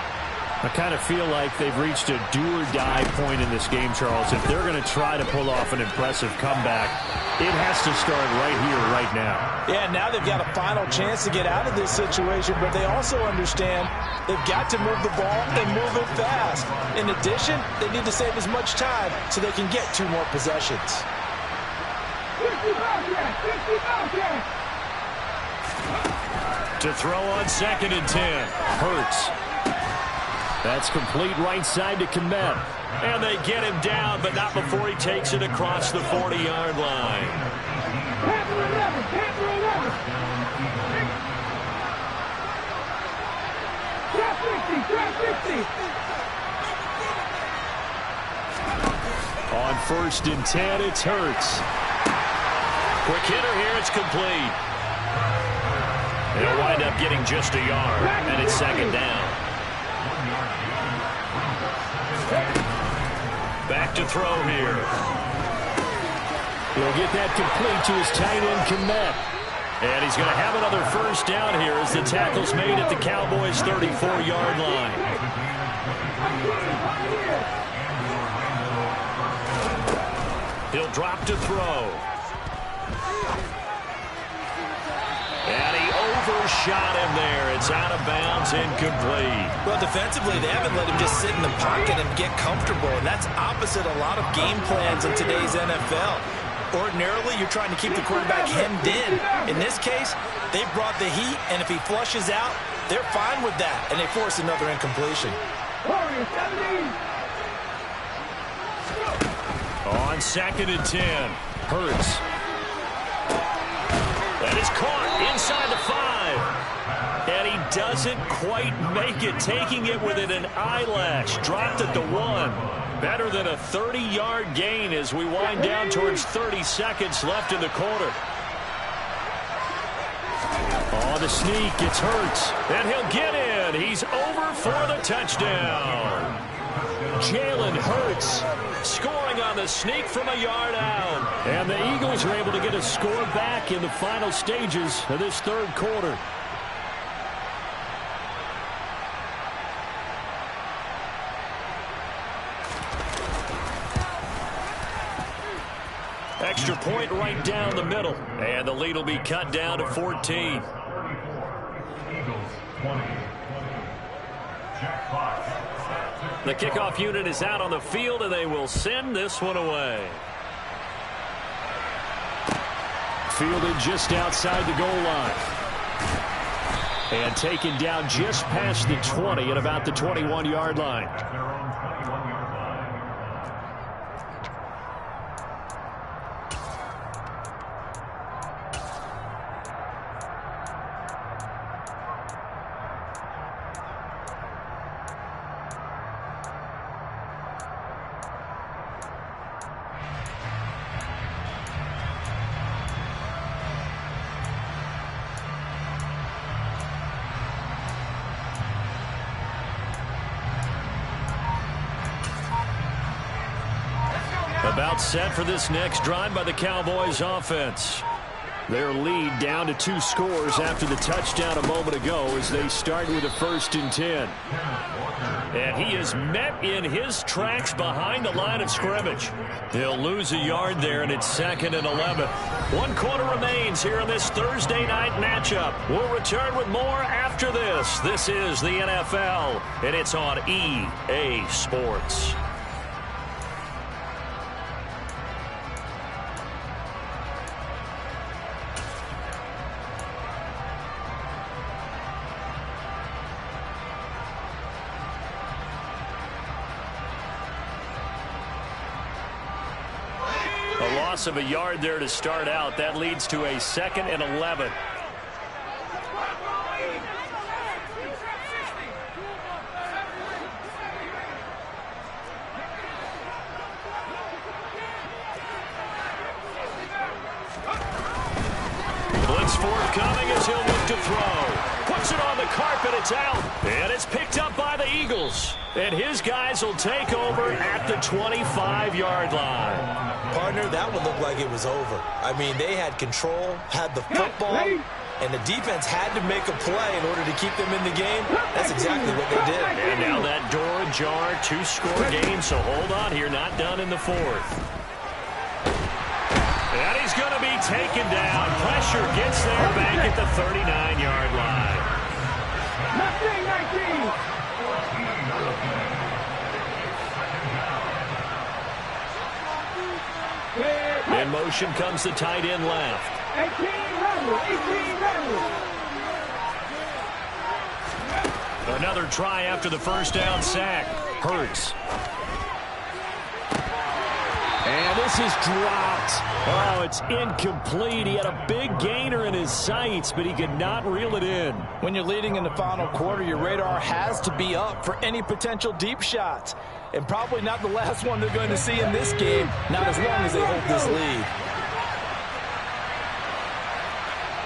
I kind of feel like they've reached a do-or-die point in this game, Charles. If they're going to try to pull off an impressive comeback, it has to start right here, right now. Yeah, now they've got a final chance to get out of this situation, but they also understand they've got to move the ball and move it fast. In addition, they need to save as much time so they can get 2 more possessions. 50 Bobcats! 50 Bobcats! To throw on 2nd and 10. Hurts. That's complete right side to Kmet. And they get him down, but not before he takes it across the 40-yard line. Panther 11! Panther 11! Trap 50! Trap 50! On 1st and 10, it's Hurts. Quick hitter here, it's complete. They'll wind up getting just a yard, and it's 2nd down. Back to throw here. He'll get that complete to his tight end, Kmet. And he's going to have another 1st down here as the tackle's made at the Cowboys' 34-yard line. He'll drop to throw. And he overshot him there. It's out of bounds, incomplete. Well, defensively, they haven't let him just sit in the pocket and get comfortable, and that's opposite a lot of game plans in today's NFL. Ordinarily, you're trying to keep the quarterback hemmed in. In this case, they brought the heat, and if he flushes out, they're fine with that, and they force another incompletion. Warriors 17! On 2nd and 10, Hurts. That is caught inside the 5. And he doesn't quite make it, taking it within an eyelash. Dropped at the 1. Better than a 30-yard gain as we wind down towards 30 seconds left in the quarter. On the sneak, it's Hurts. And he'll get in. He's over for the touchdown. Jalen Hurts scoring on the sneak from a yard out. And the Eagles are able to get a score back in the final stages of this 3rd quarter. Extra point right down the middle. And the lead will be cut down to 14. The kickoff unit is out on the field, and they will send this one away. Fielded just outside the goal line. And taken down just past the 20 at about the 21-yard line. About set for this next drive by the Cowboys offense. Their lead down to 2 scores after the touchdown a moment ago as they start with a 1st and 10. And he is met in his tracks behind the line of scrimmage. He'll lose a yard there, and it's 2nd and 11. 1 quarter remains here in this Thursday night matchup. We'll return with more after this. This is the NFL, and it's on EA Sports. A loss of a yard there to start out. That leads to a 2nd and 11. Blitz forthcoming as he'll look to throw. Puts it on the carpet. It's out. And it's picked up by the Eagles. And his guys will take over at the 25-yard line. Partner, that one looked like it was over. I mean, they had control, had the football, and the defense had to make a play in order to keep them in the game. That's exactly what they did. And now that door ajar, 2-score game, so hold on here, not done in the fourth. And he's going to be taken down. Pressure gets there back at the 39-yard line. 19. In motion comes the tight end left. 18 Rebel. Another try after the first down sack. Hurts. And this is dropped. Oh, it's incomplete. He had a big gainer in his sights, but he could not reel it in. When you're leading in the final quarter, your radar has to be up for any potential deep shots. And probably not the last one they're going to see in this game, not as long as they hold this lead.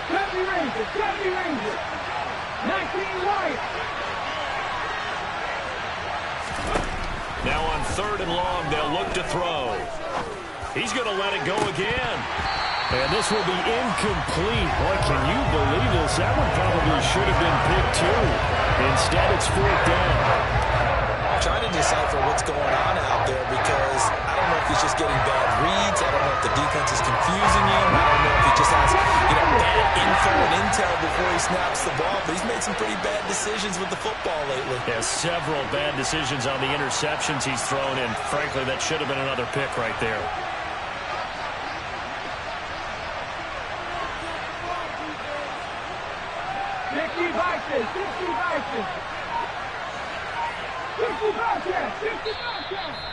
70 Rangers. 19 White. Now on 3rd and long, they'll look to throw. He's going to let it go again. And this will be incomplete. Boy, can you believe this? That one probably should have been picked too. Instead, it's 4th down. I'm trying to decipher what's going on out there because I don't know if he's just getting bad reads. I don't know if the defense is confusing him. I don't know if he just has bad info and intel before he snaps the ball. But he's made some pretty bad decisions with the football lately. Yeah, several bad decisions on the interceptions he's thrown in. Frankly, that should have been another pick right there.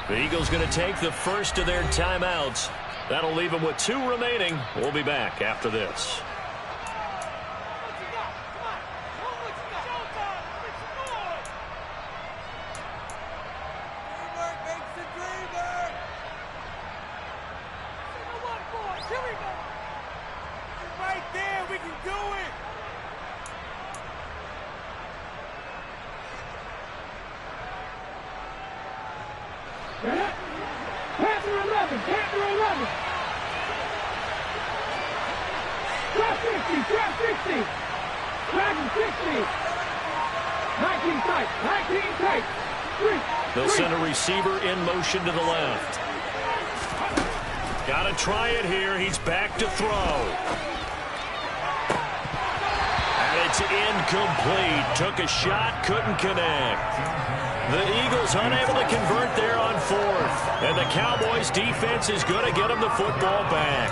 The Eagles going to take the first of their timeouts. That'll leave them with 2 remaining. We'll be back after this. Panther 11. Trap 60. Dragon 60. 19 tight. 3. They'll send a receiver in motion to the left. Got to try it here. He's back to throw. And it's incomplete. Took a shot, couldn't connect. The Eagles unable to convert there on 4th. And the Cowboys defense is going to get them the football back.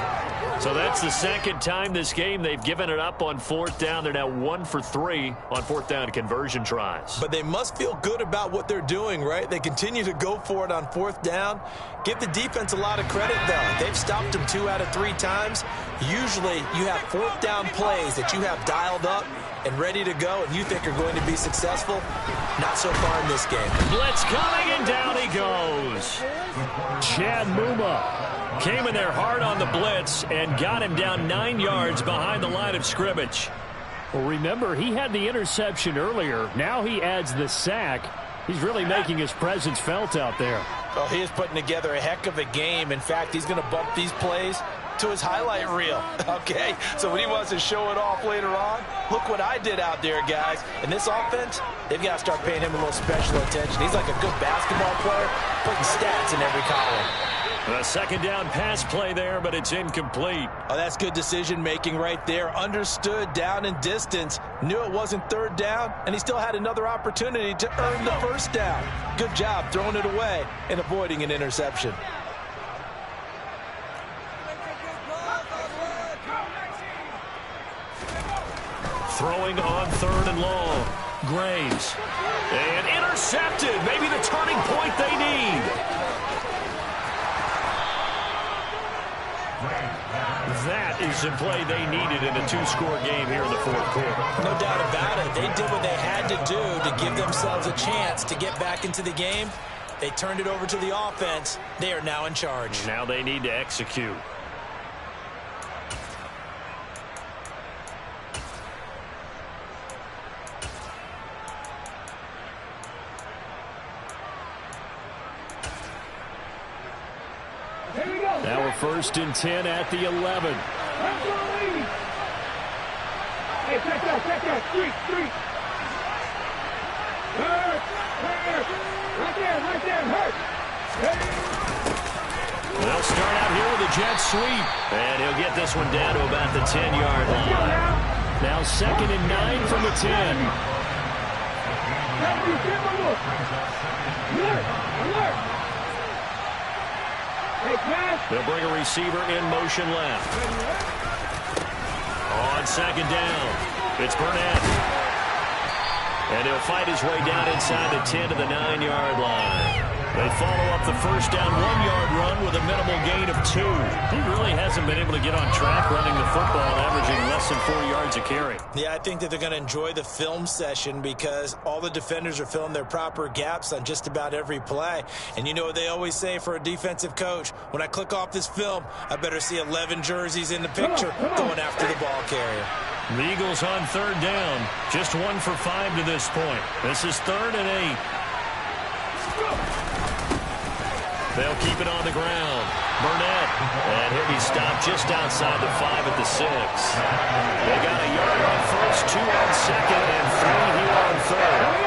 So that's the second time this game they've given it up on 4th down. They're now 1 for 3 on 4th down conversion tries. But they must feel good about what they're doing, right? They continue to go for it on 4th down. Give the defense a lot of credit, though. They've stopped them 2 out of 3 times. Usually you have 4th down plays that you have dialed up and ready to go and you think are going to be successful. Not so far in this game. Blitz coming, and down he goes. Chad Muma came in there hard on the blitz and got him down 9 yards behind the line of scrimmage. Well, remember, he had the interception earlier. Now he adds the sack. He's really making his presence felt out there. Oh, he is putting together a heck of a game. In fact, he's going to bump these plays to his highlight reel, okay? So when he wants to show it off later on, look what I did out there, guys. And this offense, they've got to start paying him a little special attention. He's like a good basketball player, putting stats in every column. A second down pass play there, but it's incomplete. Oh, that's good decision-making right there. Understood down and distance. Knew it wasn't 3rd down, and he still had another opportunity to earn the 1st down. Good job throwing it away and avoiding an interception. Throwing on 3rd and long. Graves. And intercepted. Maybe the turning point they need. That is the play they needed in a 2-score game here in the 4th quarter. No doubt about it. They did what they had to do to give themselves a chance to get back into the game. They turned it over to the offense. They are now in charge. Now they need to execute. Now we're 1st and 10 at the 11. Hey, check that. Street. Hurt. Right there, hurt. They'll start out here with a jet sweep. And he'll get this one down to about the 10-yard line. Now 2nd and 9 from the 10. Alert. Hey, pass. They'll bring a receiver in motion left. On 2nd down, it's Burnett. And he'll fight his way down inside the 10 to the 9-yard line. They follow up the first down 1-yard run with a minimal gain of 2. He really hasn't been able to get on track running the football, averaging less than 4 yards a carry. Yeah, I think that they're going to enjoy the film session because all the defenders are filling their proper gaps on just about every play. And you know what they always say for a defensive coach? When I click off this film, I better see 11 jerseys in the picture going after the ball carrier. The Eagles on 3rd down. Just 1 for 5 to this point. This is 3rd and 8. They'll keep it on the ground. Burnett. And he'll be stopped just outside the 5 at the 6. They got a yard on first, 2 on 2nd, and 3 here on 3rd.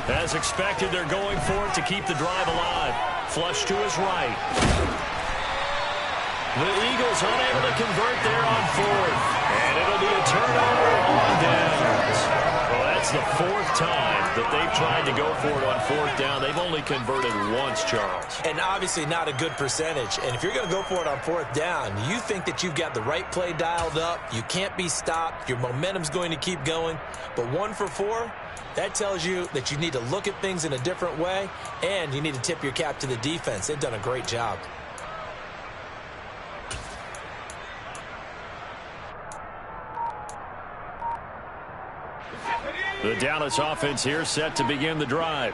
As expected, they're going for it to keep the drive alive. Flush to his right. The Eagles unable to convert there on 4th. And it'll be a turnover on downs. Well, that's the 4th time that they've tried to go for it on 4th down. They've only converted once, Charles. And obviously not a good percentage. And if you're going to go for it on 4th down, you think that you've got the right play dialed up. You can't be stopped. Your momentum's going to keep going. But 1 for 4, that tells you that you need to look at things in a different way, and you need to tip your cap to the defense. They've done a great job. The Dallas offense here set to begin the drive.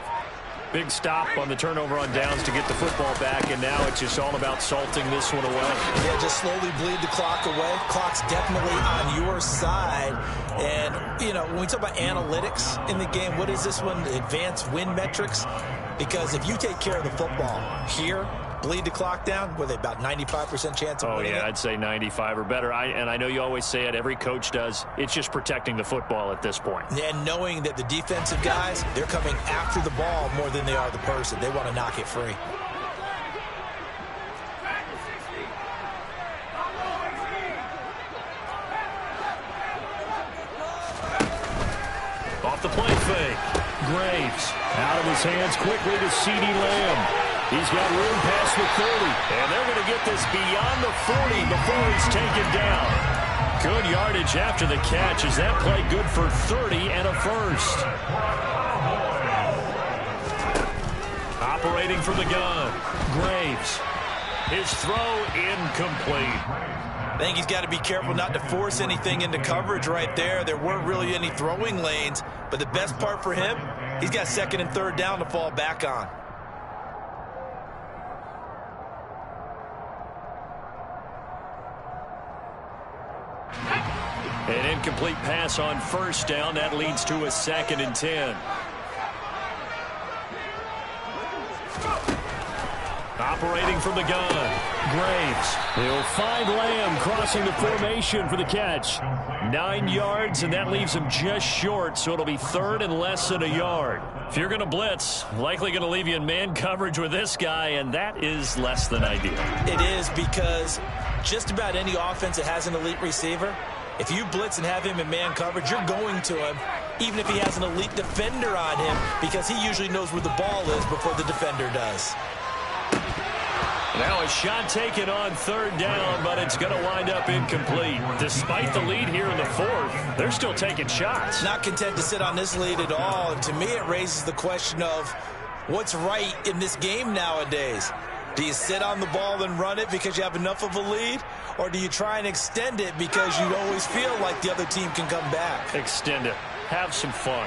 Big stop on the turnover on downs to get the football back, and now it's just all about salting this one away. Yeah, just slowly bleed the clock away. Clock's definitely on your side. And, you know, when we talk about analytics in the game, what is this one? Advanced win metrics? Because if you take care of the football here, bleed the clock down, with about 95% chance of winning it? I'd say 95 or better. And I know you always say it, every coach does. It's just protecting the football at this point. And knowing that the defensive guys, they're coming after the ball more than they are the person. They want to knock it free. Off the play fake. Graves out of his hands quickly to CeeDee Lamb. He's got room past the 30, and they're going to get this beyond the 40 before he's taken down. Good yardage after the catch. Is that play good for 30 and a first? Operating from the gun, Graves. His throw incomplete. I think he's got to be careful not to force anything into coverage right there. There weren't really any throwing lanes, but the best part for him, he's got 2nd and 3rd down to fall back on. An incomplete pass on 1st down. That leads to a 2nd and 10. Operating from the gun, Graves. He'll find Lamb crossing the formation for the catch. 9 yards, and that leaves him just short, so it'll be 3rd and less than a yard. If you're going to blitz, likely going to leave you in man coverage with this guy, and that is less than ideal. It is, because just about any offense that has an elite receiver, if you blitz and have him in man coverage, you're going to him, even if he has an elite defender on him, because he usually knows where the ball is before the defender does. Now a shot taken on 3rd down, but it's going to wind up incomplete. Despite the lead here in the 4th, they're still taking shots. Not content to sit on this lead at all. And to me, it raises the question of what's right in this game nowadays. Do you sit on the ball and run it because you have enough of a lead? Or do you try and extend it because you always feel like the other team can come back? Extend it. Have some fun.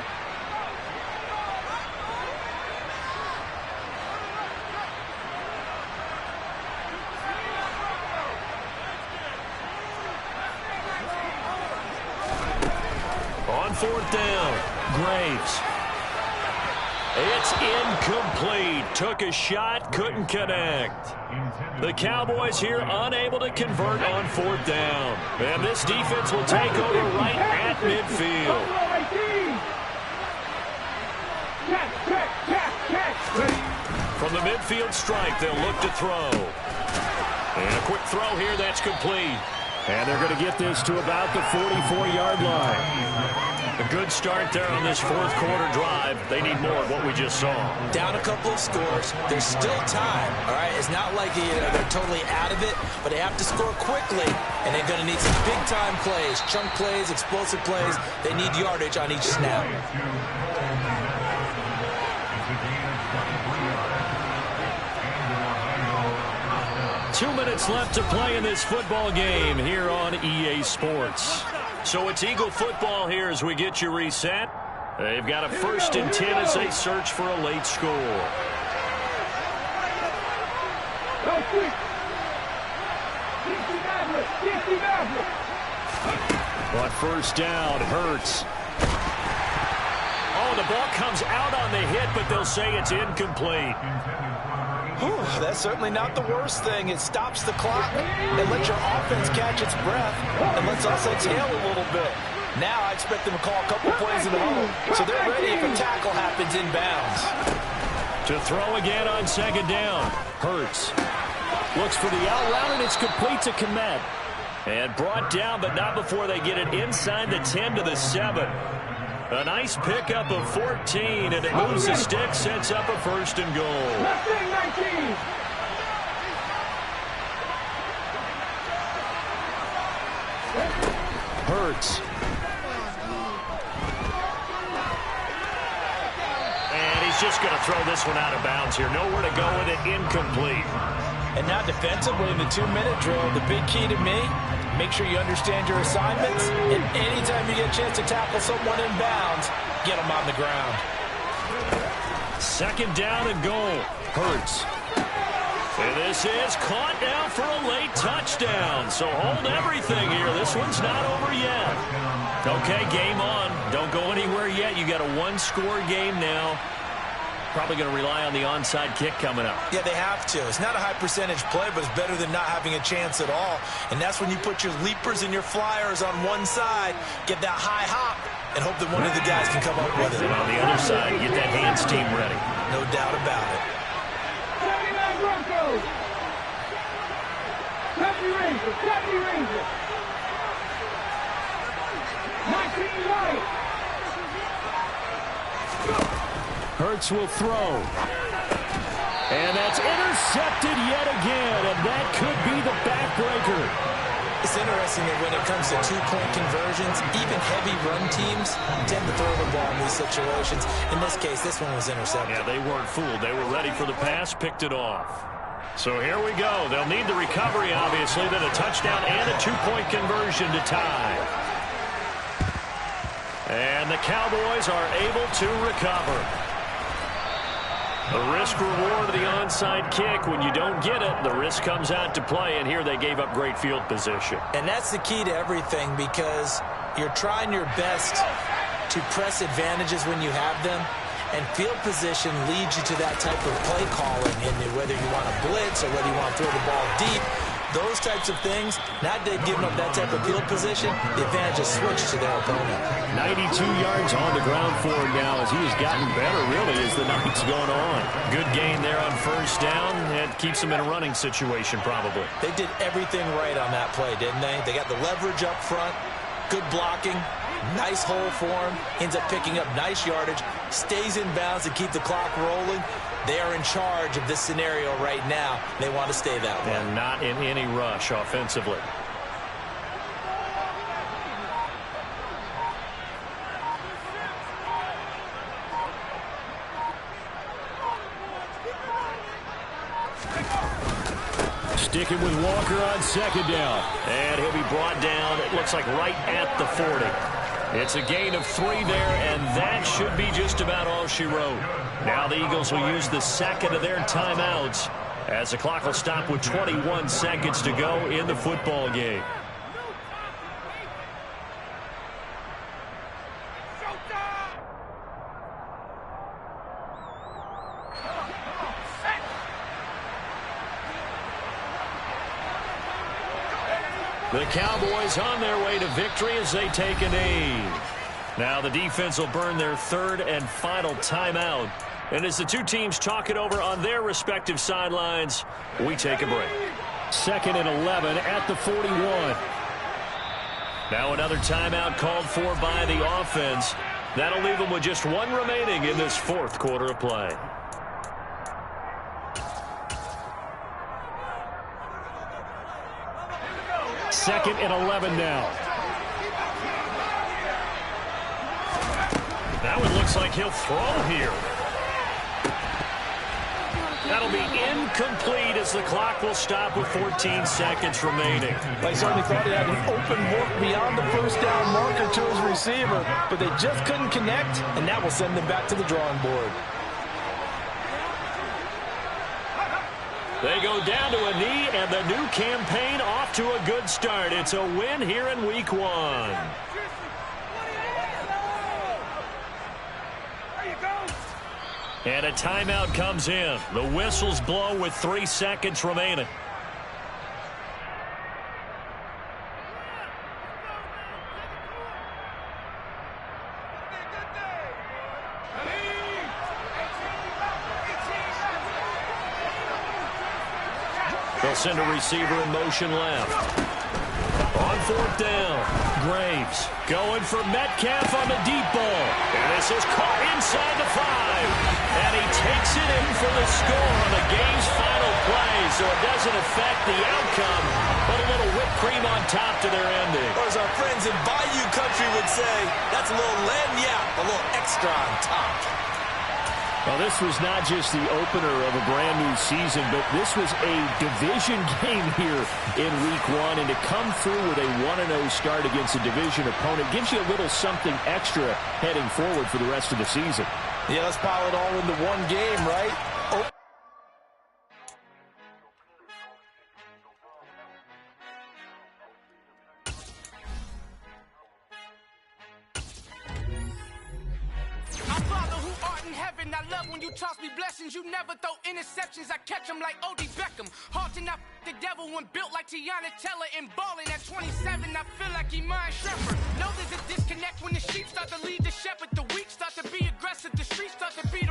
On 4th down. Graves. It's incomplete. Took a shot, couldn't connect. The Cowboys here unable to convert on 4th down. And this defense will take over right at midfield. From the midfield strike, they'll look to throw. And a quick throw here, that's complete. And they're going to get this to about the 44-yard line. A good start there on this 4th quarter drive. They need more of what we just saw. Down a couple of scores. There's still time, all right? It's not like they're totally out of it, but they have to score quickly, and they're going to need some big-time plays, chunk plays, explosive plays. They need yardage on each snap. 2 minutes left to play in this football game here on EA Sports. So it's Eagle football here as we get you reset. They've got a 1st and 10 as they search for a late score. But 1st down, Hurts. Oh, the ball comes out on the hit, but they'll say it's incomplete. Whew, that's certainly not the worst thing. It stops the clock and lets your offense catch its breath and lets us exhale a little bit. Now I expect them to call a couple plays in the huddle, so they're ready if a tackle happens inbounds. To throw again on 2nd down. Hurts looks for the out route, and it's complete to Kmet. And brought down, but not before they get it inside the 10 to the 7. A nice pickup of 14, and it moves the stick, sets up a 1st and goal. Hurts. And he's just going to throw this one out of bounds here. Nowhere to go with it, incomplete. And now defensively in the 2-minute drill, the big key to me, make sure you understand your assignments, and anytime you get a chance to tackle someone in bounds, get them on the ground. 2nd down and goal. Hurts. And this is caught down for a late touchdown. So hold everything here. This one's not over yet. Okay, game on. Don't go anywhere yet. You got a 1-score game now. Probably going to rely on the onside kick coming up. Yeah, they have to. It's not a high percentage play, but it's better than not having a chance at all. And that's when you put your leapers and your flyers on one side, get that high hop, and hope that one of the guys can come up with it. And on the other side, get that hands team ready. No doubt about it. 79 Broncos. 70 Rangers. 70 Rangers. 19 Lions. Hurts will throw. And that's intercepted yet again, and that could be the backbreaker. It's interesting that when it comes to 2-point conversions, even heavy run teams tend to throw the ball in these situations. In this case, this one was intercepted. Yeah, they weren't fooled. They were ready for the pass, picked it off. So here we go. They'll need the recovery, obviously, then a touchdown and a 2-point conversion to tie. And the Cowboys are able to recover. The risk-reward of the onside kick, when you don't get it, the risk comes out to play, and here they gave up great field position. And that's the key to everything, because you're trying your best to press advantages when you have them, and field position leads you to that type of play calling, and whether you want to blitz or whether you want to throw the ball deep, those types of things, not giving up that type of field position, the advantage is switched to their opponent. 92 yards on the ground for him now as he has gotten better, really, as the night's going on. Good gain there on 1st down. It keeps him in a running situation, probably. They did everything right on that play, didn't they? They got the leverage up front, good blocking, nice hole for him, ends up picking up nice yardage, stays in bounds to keep the clock rolling. They are in charge of this scenario right now. They want to stay that way. And not in any rush offensively. Sticking with Walker on 2nd down. And he'll be brought down, it looks like right at the 40. It's a gain of 3 there, and that should be just about all she wrote. Now the Eagles will use the 2nd of their timeouts as the clock will stop with 21 seconds to go in the football game. The Cowboys on their way to victory as they take a knee. Now the defense will burn their third and final timeout. And as the two teams talk it over on their respective sidelines, we take a break. 2nd and 11 at the 41. Now another timeout called for by the offense. That'll leave them with just one remaining in this fourth quarter of play. Second and 11 now. Now it looks like he'll throw here. That'll be incomplete as the clock will stop with 14 seconds remaining. They certainly thought he had an open look beyond the first down marker to his receiver, but they just couldn't connect, and that will send them back to the drawing board. They go down to a knee, and the new campaign off to a good start. It's a win here in Week 1. And a timeout comes in. The whistles blow with 3 seconds remaining. They'll send a receiver in motion left. On 4th down, Graves going for Metcalf on the deep ball. And this is caught inside the 5. And he takes it in for the score on the game's final play. So it doesn't affect the outcome, but a little whipped cream on top to their ending. Or as our friends in Bayou Country would say, that's a little lagniappe, a little extra on top. Well, this was not just the opener of a brand-new season, but this was a division game here in Week 1. And to come through with a 1-0 start against a division opponent gives you a little something extra heading forward for the rest of the season. Yeah, let's pile it all into one game, right? Oh. I love when you toss me blessings. You never throw interceptions. I catch them like O.D. Beckham. Hard to not the devil when built like Tiana Teller and balling at 27. I feel like Iman Shepherd. Know there's a disconnect when the sheep start to lead the shepherd. The weak start to be aggressive. The streets start to be